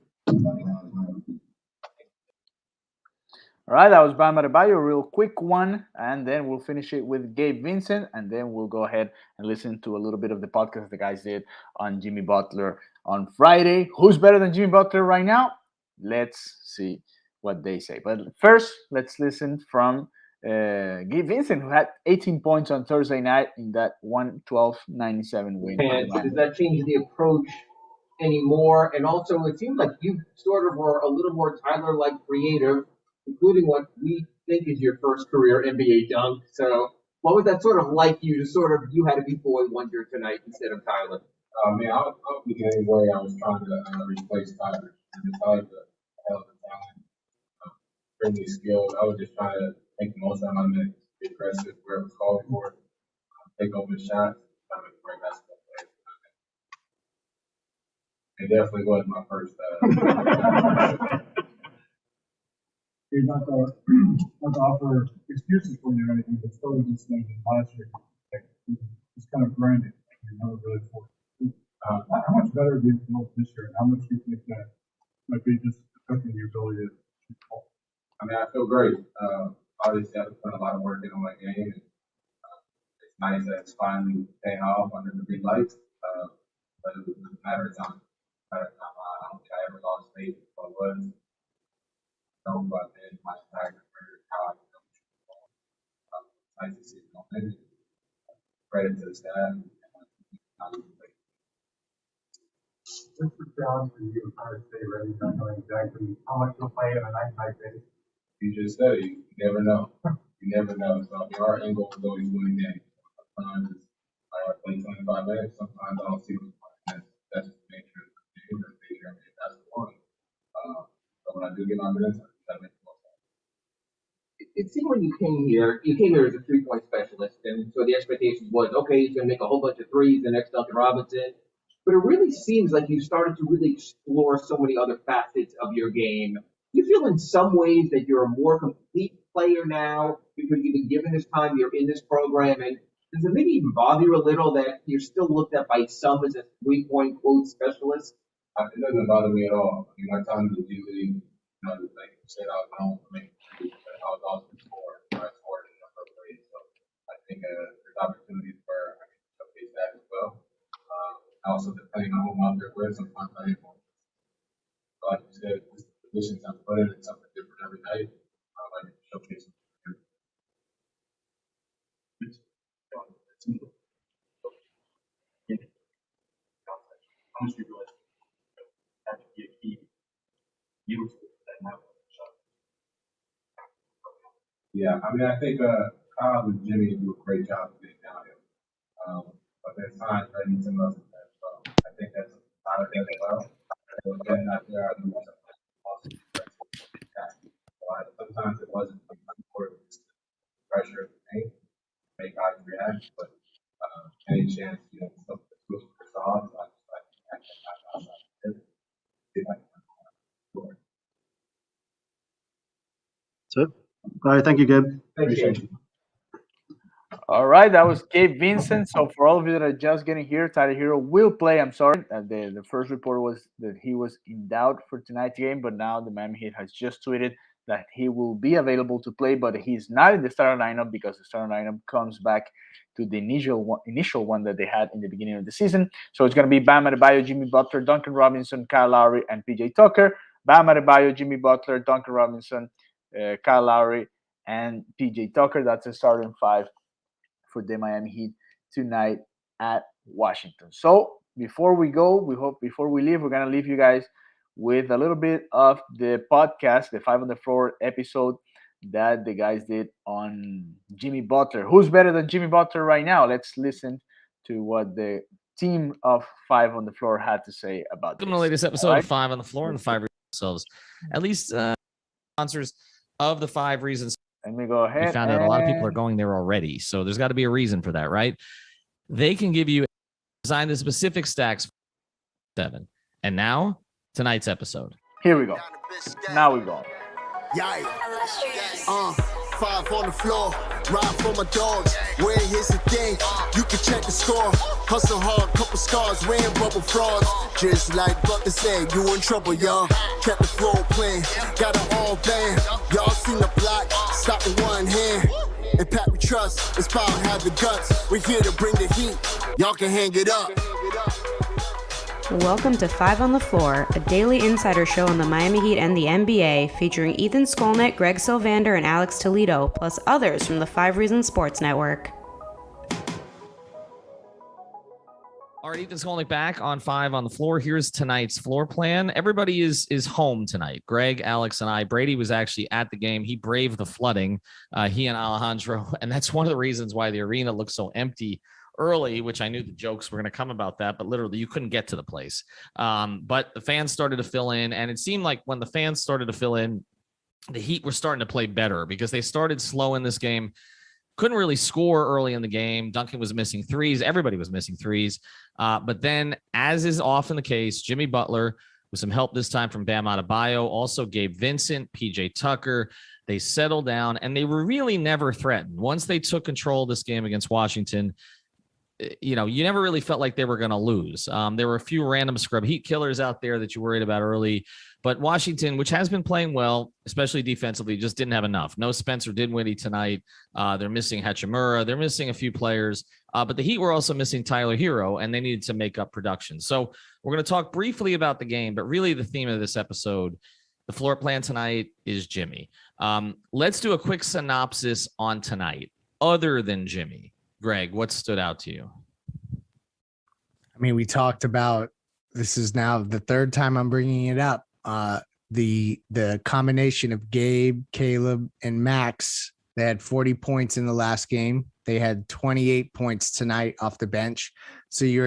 All right, that was Bam Adebayo, a real quick one, and then we'll finish it with Gabe Vincent, and then we'll go ahead and listen to a little bit of the podcast the guys did on Jimmy Butler on Friday. Who's better than Jimmy Butler right now? Let's see what they say. But first, let's listen from Gabe Vincent, who had 18 points on Thursday night in that 112-97 win. Does that change the approach anymore? And also, it seems like you sort of were a little more Tyler-like creative, including what we think is your first career NBA dunk. So what was that sort of like you had to be boy wonder tonight instead of Tyler? Man, I was beginning way I was trying to replace Tyler. And Tyler's a hell of a talent, extremely skilled. I was just trying to make the most out of my minutes, be aggressive where it was called for, take over shots, trying to make a great basketball player. It definitely was my first. You're not to offer excuses for you or anything, but still just like last year, it's kind of grinding. You're not really for. How much better do you feel this year, and how much do you think that might be just affecting your ability to shoot the ball? I mean, I feel great. Obviously, I've put a lot of work into my game. And, it's nice that it's finally paying off under the green lights. But it was a matter of time. I don't think I ever lost faith in what was. No, but in my entire career, how I nice to see it going. Credit to the staff. What's the challenge for you trying to stay ready, not knowing exactly how much you'll play on a night basis? You just said it. You never know. You never know. So our end goal is always winning games. Sometimes I play 25 minutes. Sometimes I don't see them. That's the nature of the game. That's the nature of it. That's the one. So when I do get my minutes, that makes more sense. It seemed when you came here as a 3-point specialist, and so the expectation was, okay, he's going to make a whole bunch of threes, the next Duncan Robinson. But it really seems like you started to really explore so many other facets of your game. You feel in some ways that you're a more complete player now because you've been given this time, you're in this program, and does it maybe even bother you a little that you're still looked at by some as a 3-point quote specialist? It doesn't bother me at all. I mean, my time in the G League, like you said, I was known for making threes, but I was also scoring. I scored in a number of ways. So I think there's opportunities where I can showcase that as well. Also, depending on who I'm out there with, sometimes I am more. So like you said, the positions I'm put in, it's something different every night. I like to showcase it. How much do you realize that to be a key user that now shot? Yeah, I mean, I think Kyle and Jimmy do a great job of getting down here. But there's times I need some others as well. I think that's part of it as well. So then out there, I do something sometimes it wasn't important pressure of the game, make guys react, but any chance, something to switch for songs, I That's it. All right. Thank you, Gabe. appreciate you. All right, that was Gabe Vincent. So for all of you that are just getting here, Tyler Herro will play. I'm sorry, the first report was that he was in doubt for tonight's game, but now the Miami Heat has just tweeted that he will be available to play, but he's not in the starting lineup because the starting lineup comes back to the initial one that they had in the beginning of the season. So it's going to be Bam Adebayo, Jimmy Butler, Duncan Robinson, Kyle Lowry, and PJ Tucker. Bam Adebayo, Jimmy Butler, Duncan Robinson, Kyle Lowry, and PJ Tucker. That's the starting 5 for the Miami Heat tonight at Washington. So before we leave, we're going to leave you guys with a little bit of the podcast, the 5 on the Floor episode that the guys did on Jimmy Butler. Who's better than Jimmy Butler right now? Let's listen to what the team of 5 on the Floor had to say about this. Welcome to the latest episode of 5 on the Floor and the 5 themselves. At least sponsors of the 5 reasons. Let me go ahead. We found out a lot of people are going there already. So there's got to be a reason for that, right? They can give you designed the specific stacks for 7. And now, tonight's episode. Here we go. Now we go. Yikes. 5 on the floor, ride for my dogs. Where here's the thing, you can check the score. Hustle hard, couple scars, wearing bubble frauds. Just like Butler said, you in trouble, y'all. Kept the floor playing, got it all banned. Y'all seen the block, stop with one hand. And Pat we trust, it's power, have the guts. We're here to bring the heat, y'all can hang it up. Welcome to 5 on the Floor, a daily insider show on the Miami Heat and the NBA, featuring Ethan Skolnick, Greg Sylvander, and Alex Toledo, plus others from the 5 Reasons Sports Network. All right, Ethan Skolnick back on 5 on the Floor. Here's tonight's floor plan. Everybody is home tonight. Greg, Alex, and I. Brady was actually at the game. He braved the flooding, he and Alejandro, and that's one of the reasons why the arena looks so empty early, which I knew the jokes were going to come about that, but literally you couldn't get to the place. But the fans started to fill in, and it seemed like when the fans started to fill in, the Heat were starting to play better because they started slow in this game. Couldn't really score early in the game. Duncan was missing threes. Everybody was missing threes. But then, as is often the case, Jimmy Butler, with some help this time from Bam Adebayo, also Gabe Vincent, PJ Tucker, they settled down, and they were really never threatened. Once they took control of this game against Washington, you never really felt like they were going to lose. There were a few random scrub heat killers out there that you worried about early, but Washington, which has been playing well, especially defensively, just didn't have enough. No Spencer Dinwiddie tonight. They're missing Hachimura. They're missing a few players, but the Heat were also missing Tyler Herro, and they needed to make up production. So we're going to talk briefly about the game, but really the theme of this episode, the floor plan tonight, is Jimmy. Let's do a quick synopsis on tonight. Other than Jimmy, Greg, what stood out to you? I mean, we talked about, this is now the third time I'm bringing it up. The combination of Gabe, Caleb, and Max, they had 40 points in the last game. They had 28 points tonight off the bench. So you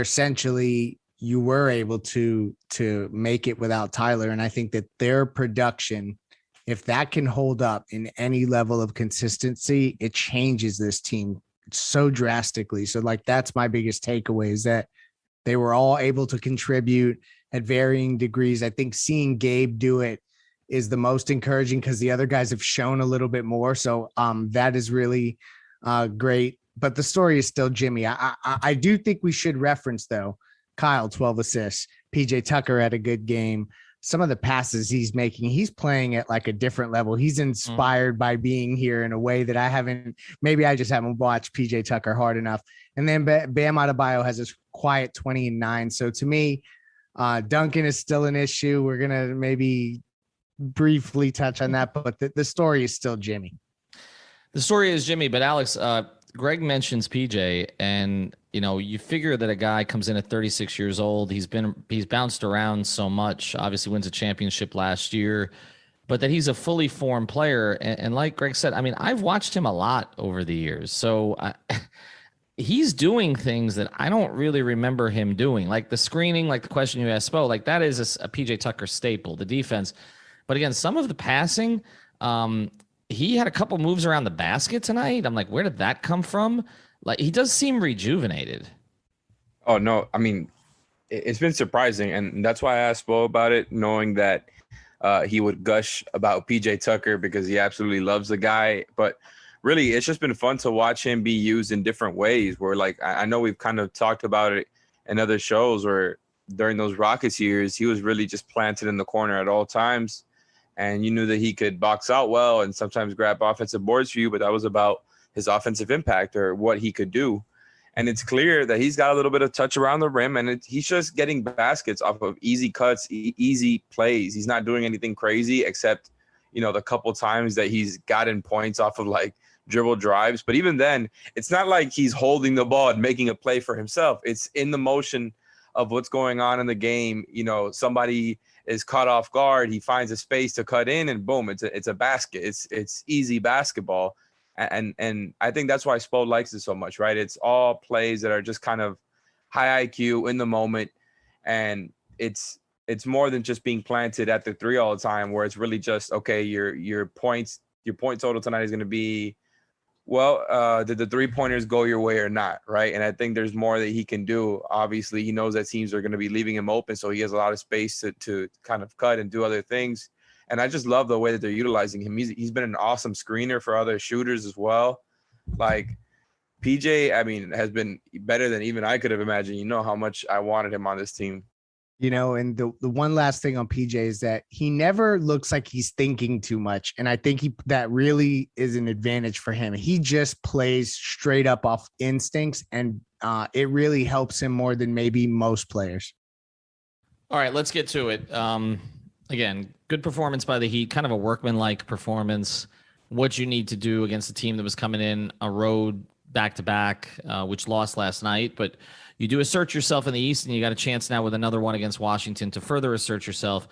were able to make it without Tyler. And I think that their production, if that can hold up in any level of consistency, it changes this team so drastically. So that's my biggest takeaway, is that they were all able to contribute at varying degrees. I think seeing Gabe do it is the most encouraging, because the other guys have shown a little bit more. So that is really great. But the story is still Jimmy. I do think we should reference, though, Kyle, 12 assists. PJ Tucker had a good game. Some of the passes he's making, he's playing at a different level. He's inspired by being here in a way that maybe I just haven't watched PJ Tucker hard enough. And then Bam Adebayo has this quiet 20 and 9. So to me, Duncan is still an issue. We're going to maybe briefly touch on that, but the story is still Jimmy. The story is Jimmy, but Alex, Greg mentions PJ, and you figure that a guy comes in at 36 years old. He's bounced around so much. Obviously, wins a championship last year, but that he's a fully formed player. And like Greg said, I mean, I've watched him a lot over the years, so he's doing things that I don't really remember him doing, like the screening, like the question you asked Spo, that is a PJ Tucker staple. The defense, but again, some of the passing. He had a couple moves around the basket tonight. I'm like, where did that come from? He does seem rejuvenated. Oh, no. I mean, it's been surprising. And that's why I asked Bo about it, knowing that he would gush about PJ Tucker because he absolutely loves the guy. But really, it's just been fun to watch him be used in different ways where, I know we've kind of talked about it in other shows where during those Rockets years, he was really just planted in the corner at all times. And you knew that he could box out well and sometimes grab offensive boards for you, but that was about his offensive impact or what he could do. And it's clear that he's got a little bit of touch around the rim, and he's just getting baskets off of easy cuts, easy plays. He's not doing anything crazy except, the couple times that he's gotten points off of dribble drives. But even then, it's not like he's holding the ball and making a play for himself. It's in the motion of what's going on in the game. Somebody is caught off guard, he finds a space to cut in, and boom, it's a basket. It's easy basketball, and I think that's why Spo likes it so much, right? It's all plays that are just kind of high IQ in the moment, and it's more than just being planted at the three all the time, where it's really just okay. Your point total tonight is going to be, did the 3-pointers go your way or not, right? And I think there's more that he can do. Obviously, he knows that teams are going to be leaving him open, so he has a lot of space to kind of cut and do other things. And I just love the way that they're utilizing him. He's been an awesome screener for other shooters as well. PJ, I mean, has been better than even I could have imagined. You know how much I wanted him on this team. And the one last thing on PJ is that he never looks like he's thinking too much. And I think that really is an advantage for him. He just plays straight up off instincts, and it really helps him more than maybe most players. All right, let's get to it. Again, good performance by the Heat, kind of a workmanlike performance. What you need to do against a team that was coming in a road back-to-back, which lost last night, but you do assert yourself in the East, and you got a chance now with another one against Washington to further assert yourself.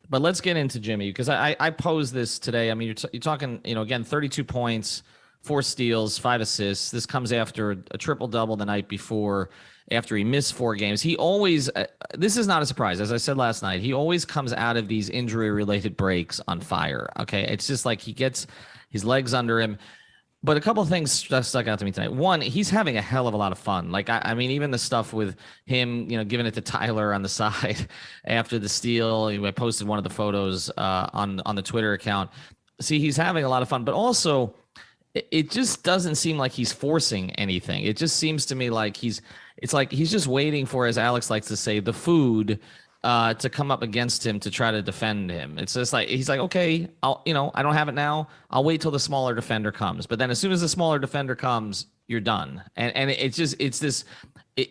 But let's get into Jimmy, because I posed this today. I mean, you're talking, again, 32 points, 4 steals, 5 assists. This comes after a triple-double the night before, after he missed 4 games. He always, this is not a surprise. As I said last night, he always comes out of these injury-related breaks on fire, okay? It's just like he gets his legs under him. But a couple of things stuck out to me tonight. One, he's having a hell of a lot of fun. I mean, even the stuff with him, giving it to Tyler on the side after the steal. I posted one of the photos on the Twitter account. See, he's having a lot of fun, but also it just doesn't seem like he's forcing anything. It just seems to me like he's it's like he's just waiting for, as Alex likes to say, the food to come up against him to try to defend him. It's just like he's like, okay, I don't have it now. I'll wait till the smaller defender comes. But then as soon as the smaller defender comes, you're done. And it's I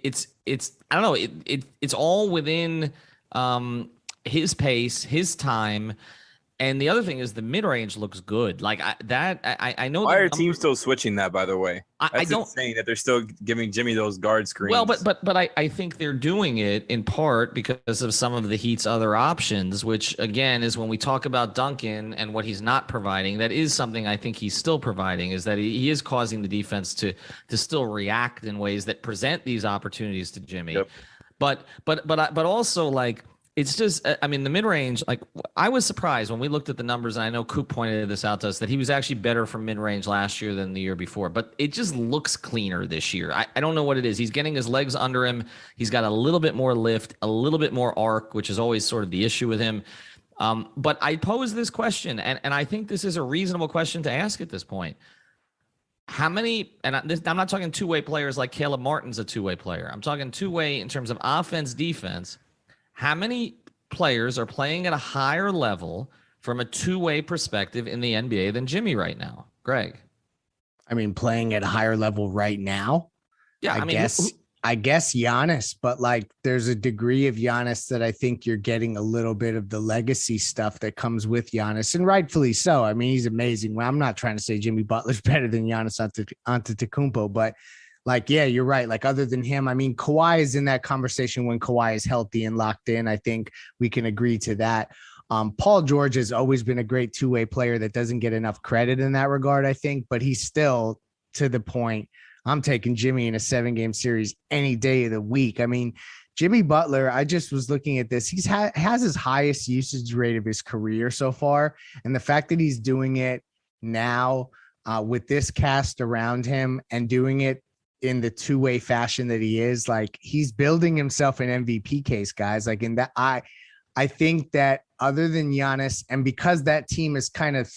don't know. It's all within his pace, his time. And the other thing is the mid range looks good. Like I know. Why are teams still switching that? By the way, I don't insane that they're still giving Jimmy those guard screens. Well, but I think they're doing it in part because of some of the Heat's other options, which again is when we talk about Duncan and what he's not providing. That is something I think he's still providing, is that he is causing the defense to still react in ways that present these opportunities to Jimmy. Yep. But also like. It's just, I mean, the mid-range, like I was surprised when we looked at the numbers, and I know Coop pointed this out to us, that he was actually better from mid-range last year than the year before, but it just looks cleaner this year. I don't know what it is. He's getting his legs under him. He's got a little bit more lift, a little bit more arc, which is always sort of the issue with him. But I pose this question, and I think this is a reasonable question to ask at this point. How many, and I'm not talking two-way players like Caleb Martin's a two-way player. I'm talking two-way in terms of offense, defense. How many players are playing at a higher level from a two-way perspective in the NBA than Jimmy right now? Greg? I mean, playing at a higher level right now? Yeah, I guess Giannis, but like there's a degree of Giannis that I think you're getting a little bit of the legacy stuff that comes with Giannis, and rightfully so. I mean, he's amazing. Well, I'm not trying to say Jimmy Butler's better than Giannis Antetokounmpo, but like, yeah, you're right. Like, other than him, I mean, Kawhi is in that conversation when Kawhi is healthy and locked in. I think we can agree to that. Paul George has always been a great two-way player that doesn't get enough credit in that regard, I think, but he's still to the point. I'm taking Jimmy in a 7-game series any day of the week. I mean, Jimmy Butler, I just was looking at this. He's has his highest usage rate of his career so far. And the fact that he's doing it now with this cast around him and doing it in the two-way fashion that he is, like he's building himself an MVP case, guys. Like in that, I think that other than Giannis, and because that team is kind of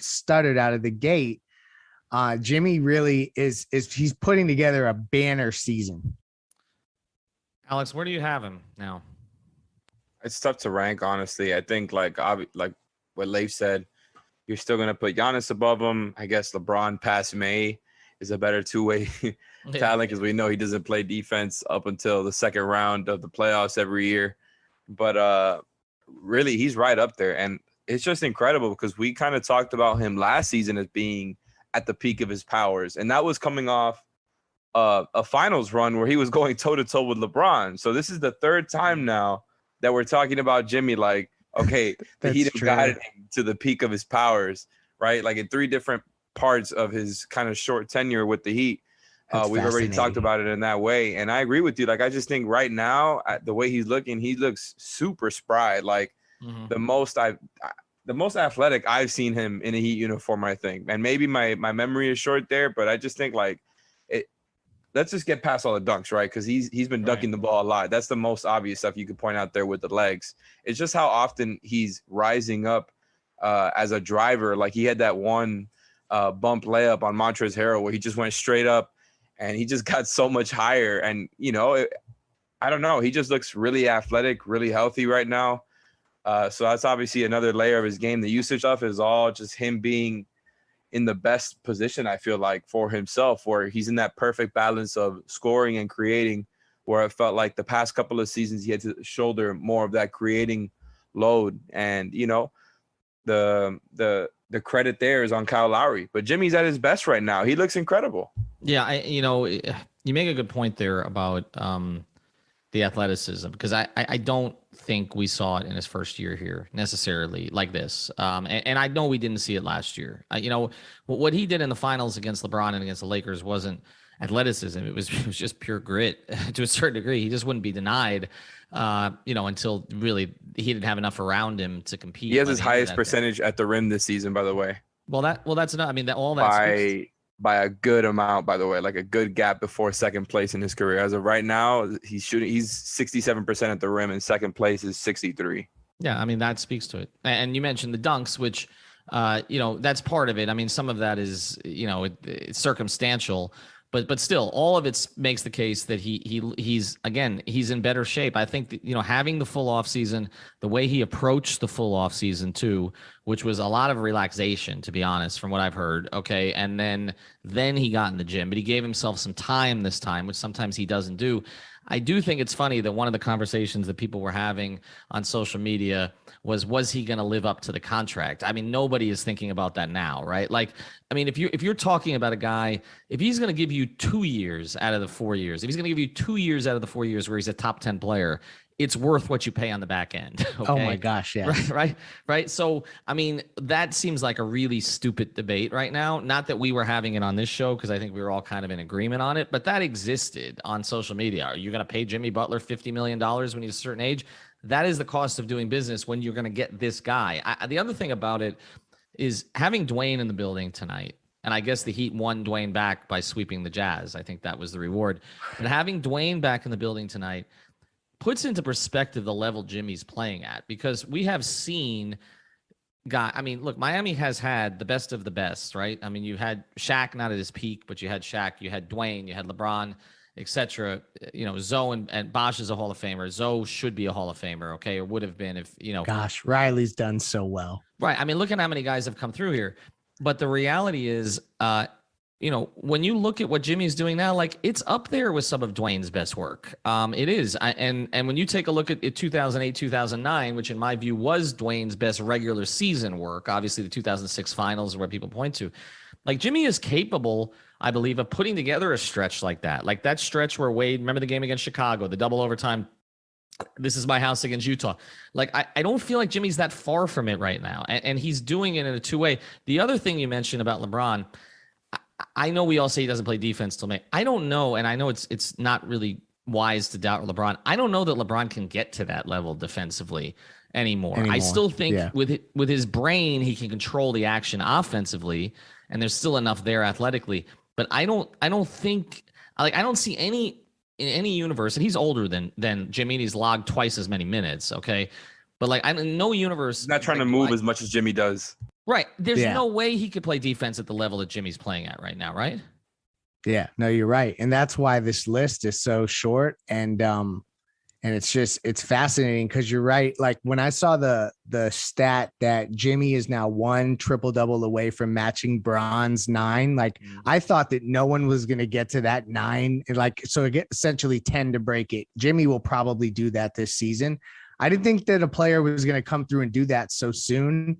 stuttered out of the gate, Jimmy really is he's putting together a banner season. Alex, where do you have him now? It's tough to rank, honestly. I think like what Leif said, you're still going to put Giannis above him. I guess LeBron past May is a better two-way talent, because we know he doesn't play defense up until the second round of the playoffs every year. But really, he's right up there. And it's just incredible because we kind of talked about him last season as being at the peak of his powers. And that was coming off a finals run where he was going toe-to-toe with LeBron. So this is the third time now that we're talking about Jimmy, like, okay, the Heat have guided him to the peak of his powers, right? Like in 3 different parts of his kind of short tenure with the Heat. We've already talked about it in that way. And I agree with you. Like, I just think right now, the way he's looking, he looks super spry. Like the most athletic I've seen him in a Heat uniform, I think. And maybe my memory is short there, but I just think like let's just get past all the dunks, right? Because he's been dunking the ball a lot. That's the most obvious stuff you could point out there with the legs. It's just how often he's rising up as a driver. Like he had that one bump layup on Montrezl Harrell where he just went straight up and he just got so much higher. And, you know, I don't know. He just looks really athletic, really healthy right now. So that's obviously another layer of his game. The usage stuff is all just him being in the best position, I feel like, for himself, where he's in that perfect balance of scoring and creating, where it felt like the past couple of seasons he had to shoulder more of that creating load. And, you know, the credit there is on Kyle Lowry. But Jimmy's at his best right now. He looks incredible. Yeah, you make a good point there about the athleticism, because I don't think we saw it in his first year here necessarily like this. And I know we didn't see it last year. What he did in the finals against LeBron and against the Lakers wasn't athleticism. It was just pure grit to a certain degree. He just wouldn't be denied, until really he didn't have enough around him to compete. He has his highest percentage at the rim this season, by the way. That's enough. I mean, all that by a good amount, by the way, like a good gap before second place in his career. As of right now, he's 67% at the rim, and second place is 63. Yeah, I mean, that speaks to it. And you mentioned the dunks, which, that's part of it. I mean, some of that is, it's circumstantial, But still, all of it makes the case that he's in better shape. I think that, having the full off season, the way he approached the full off season too, which was a lot of relaxation, to be honest, from what I've heard. Okay, and then he got in the gym, but he gave himself some time this time, which sometimes he doesn't do. I do think it's funny that one of the conversations that people were having on social media was he going to live up to the contract? I mean, nobody is thinking about that now, right? Like, I mean, if you're talking about a guy, if he's going to give you 2 years out of the 4 years, if he's going to give you 2 years out of the 4 years where he's a top 10 player, it's worth what you pay on the back end. Okay? Oh my gosh, yeah. Right. So, I mean, that seems like a really stupid debate right now. Not that we were having it on this show, because I think we were all kind of in agreement on it, but that existed on social media. Are you going to pay Jimmy Butler $50 million when he's a certain age? That is the cost of doing business when you're going to get this guy. The other thing about it is having Dwayne in the building tonight. And I guess the Heat won Dwayne back by sweeping the Jazz. I think that was the reward. But having Dwayne back in the building tonight puts into perspective the level Jimmy's playing at, because we have seen look, Miami has had the best of the best, right? I mean, you had Shaq not at his peak, but you had Shaq, you had Dwayne, you had LeBron, etc. Zoe and Bosh is a Hall of Famer. Zoe should be a Hall of Famer, okay, or would have been if, Gosh, Riley's done so well. Right. I mean, look at how many guys have come through here. But the reality is, when you look at what Jimmy's doing now, like, it's up there with some of Dwayne's best work. It is. And when you take a look at 2008, 2009, which in my view was Dwayne's best regular season work, obviously the 2006 finals is where people point to. Like, Jimmy is capable, I believe, of putting together a stretch like that. Like that stretch where Wade, remember the game against Chicago, the double overtime, this is my house against Utah. Like, I don't feel like Jimmy's that far from it right now. And he's doing it in a two-way. The other thing you mentioned about LeBron, I know we all say he doesn't play defense till May. I don't know, and I know it's not really wise to doubt LeBron. I don't know that LeBron can get to that level defensively anymore. I still think with his brain, he can control the action offensively, and there's still enough there athletically. But I don't think, like, I don't see any in any universe, and he's older than Jimmy, and he's logged twice as many minutes. Okay, but like, in no universe, he's not trying to move as much as Jimmy does. Right. There's no way he could play defense at the level that Jimmy's playing at right now, right? Yeah, no, you're right. And that's why this list is so short. And it's fascinating because you're right. Like, when I saw the stat that Jimmy is now 1 triple-double away from matching Bron's 9, like, I thought that no one was going to get to that 9. And like, so it essentially 10 to break it. Jimmy will probably do that this season. I didn't think that a player was going to come through and do that so soon.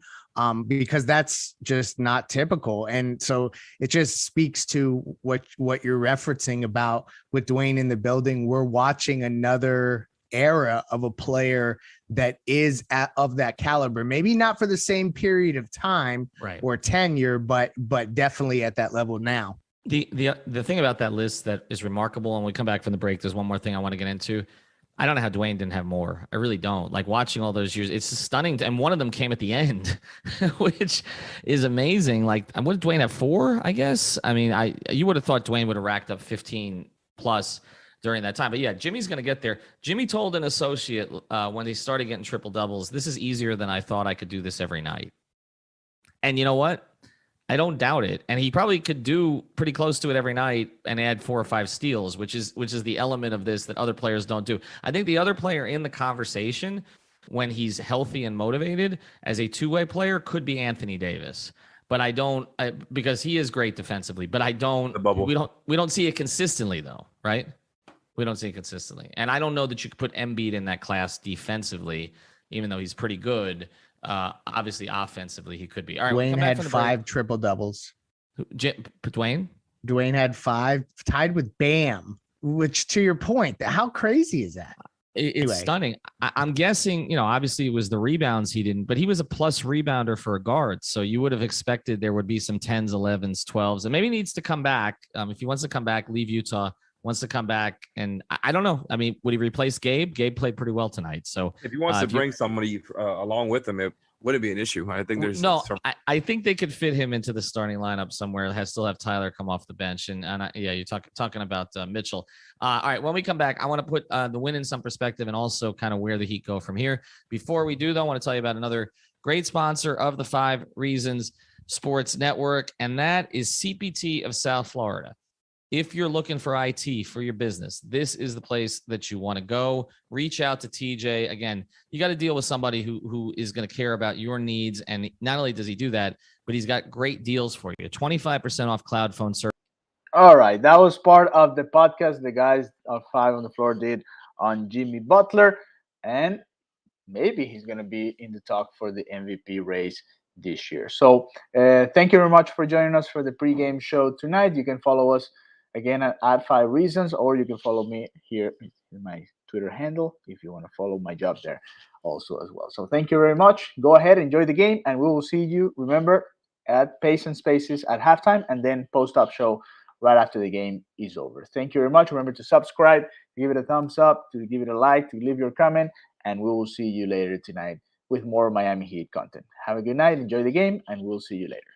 Because that's just not typical. And so it just speaks to what you're referencing about with Dwayne in the building. We're watching another era of a player that is of that caliber, maybe not for the same period of time or tenure, but definitely at that level now. The thing about that list that is remarkable, and we come back from the break, there's one more thing I want to get into. I don't know how Dwayne didn't have more. I really don't. Like, watching all those years, it's stunning. And one of them came at the end, which is amazing. Like, what did Dwayne have? 4, I guess? I mean, you would have thought Dwayne would have racked up 15 plus during that time. But yeah, Jimmy's going to get there. Jimmy told an associate when he started getting triple doubles, this is easier than I thought. I could do this every night. And you know what? I don't doubt it. And he probably could do pretty close to it every night and add 4 or 5 steals, which is the element of this that other players don't do. I think the other player in the conversation, when he's healthy and motivated as a two-way player, could be Anthony Davis. But I don't, because he is great defensively, but I don't, we don't see it consistently though, right? We don't see it consistently. And I don't know that you could put Embiid in that class defensively, even though he's pretty good. Obviously, offensively, he could be. All right, Dwayne had 5 triple doubles. Dwayne had 5, tied with Bam. Which, to your point, how crazy is that? It's stunning. I'm guessing, obviously it was the rebounds he didn't, but he was a plus rebounder for a guard. So you would have expected there would be some 10s, 11s, 12s, and maybe needs to come back. If he wants to come back, leave Utah. Wants to come back, and I don't know. I mean, would he replace Gabe? Gabe played pretty well tonight. So if he wants to bring somebody along with him, it wouldn't be an issue. I think there's I think they could fit him into the starting lineup somewhere. Still have Tyler come off the bench, and you're talking about Mitchell. All right, when we come back, I want to put the win in some perspective, and also kind of where the Heat go from here. Before we do, though, I want to tell you about another great sponsor of the 5 Reasons Sports Network, and that is CPT of South Florida. If you're looking for IT for your business, this is the place that you want to go. Reach out to TJ. Again, you got to deal with somebody who is going to care about your needs. And not only does he do that, but he's got great deals for you. 25% off cloud phone service. All right, that was part of the podcast the guys of 5 on the Floor did on Jimmy Butler, and maybe he's going to be in the talk for the MVP race this year. So thank you very much for joining us for the pregame show tonight. You can follow us again at 5 Reasons, or you can follow me here in my Twitter handle if you want to follow my job there also as well. So thank you very much. Go ahead, enjoy the game, and we will see you, remember, at Pace and Spaces at halftime, and then post-up show right after the game is over. Thank you very much. Remember to subscribe, to give it a thumbs up, to give it a like, to leave your comment, and we will see you later tonight with more Miami Heat content. Have a good night, enjoy the game, and we'll see you later.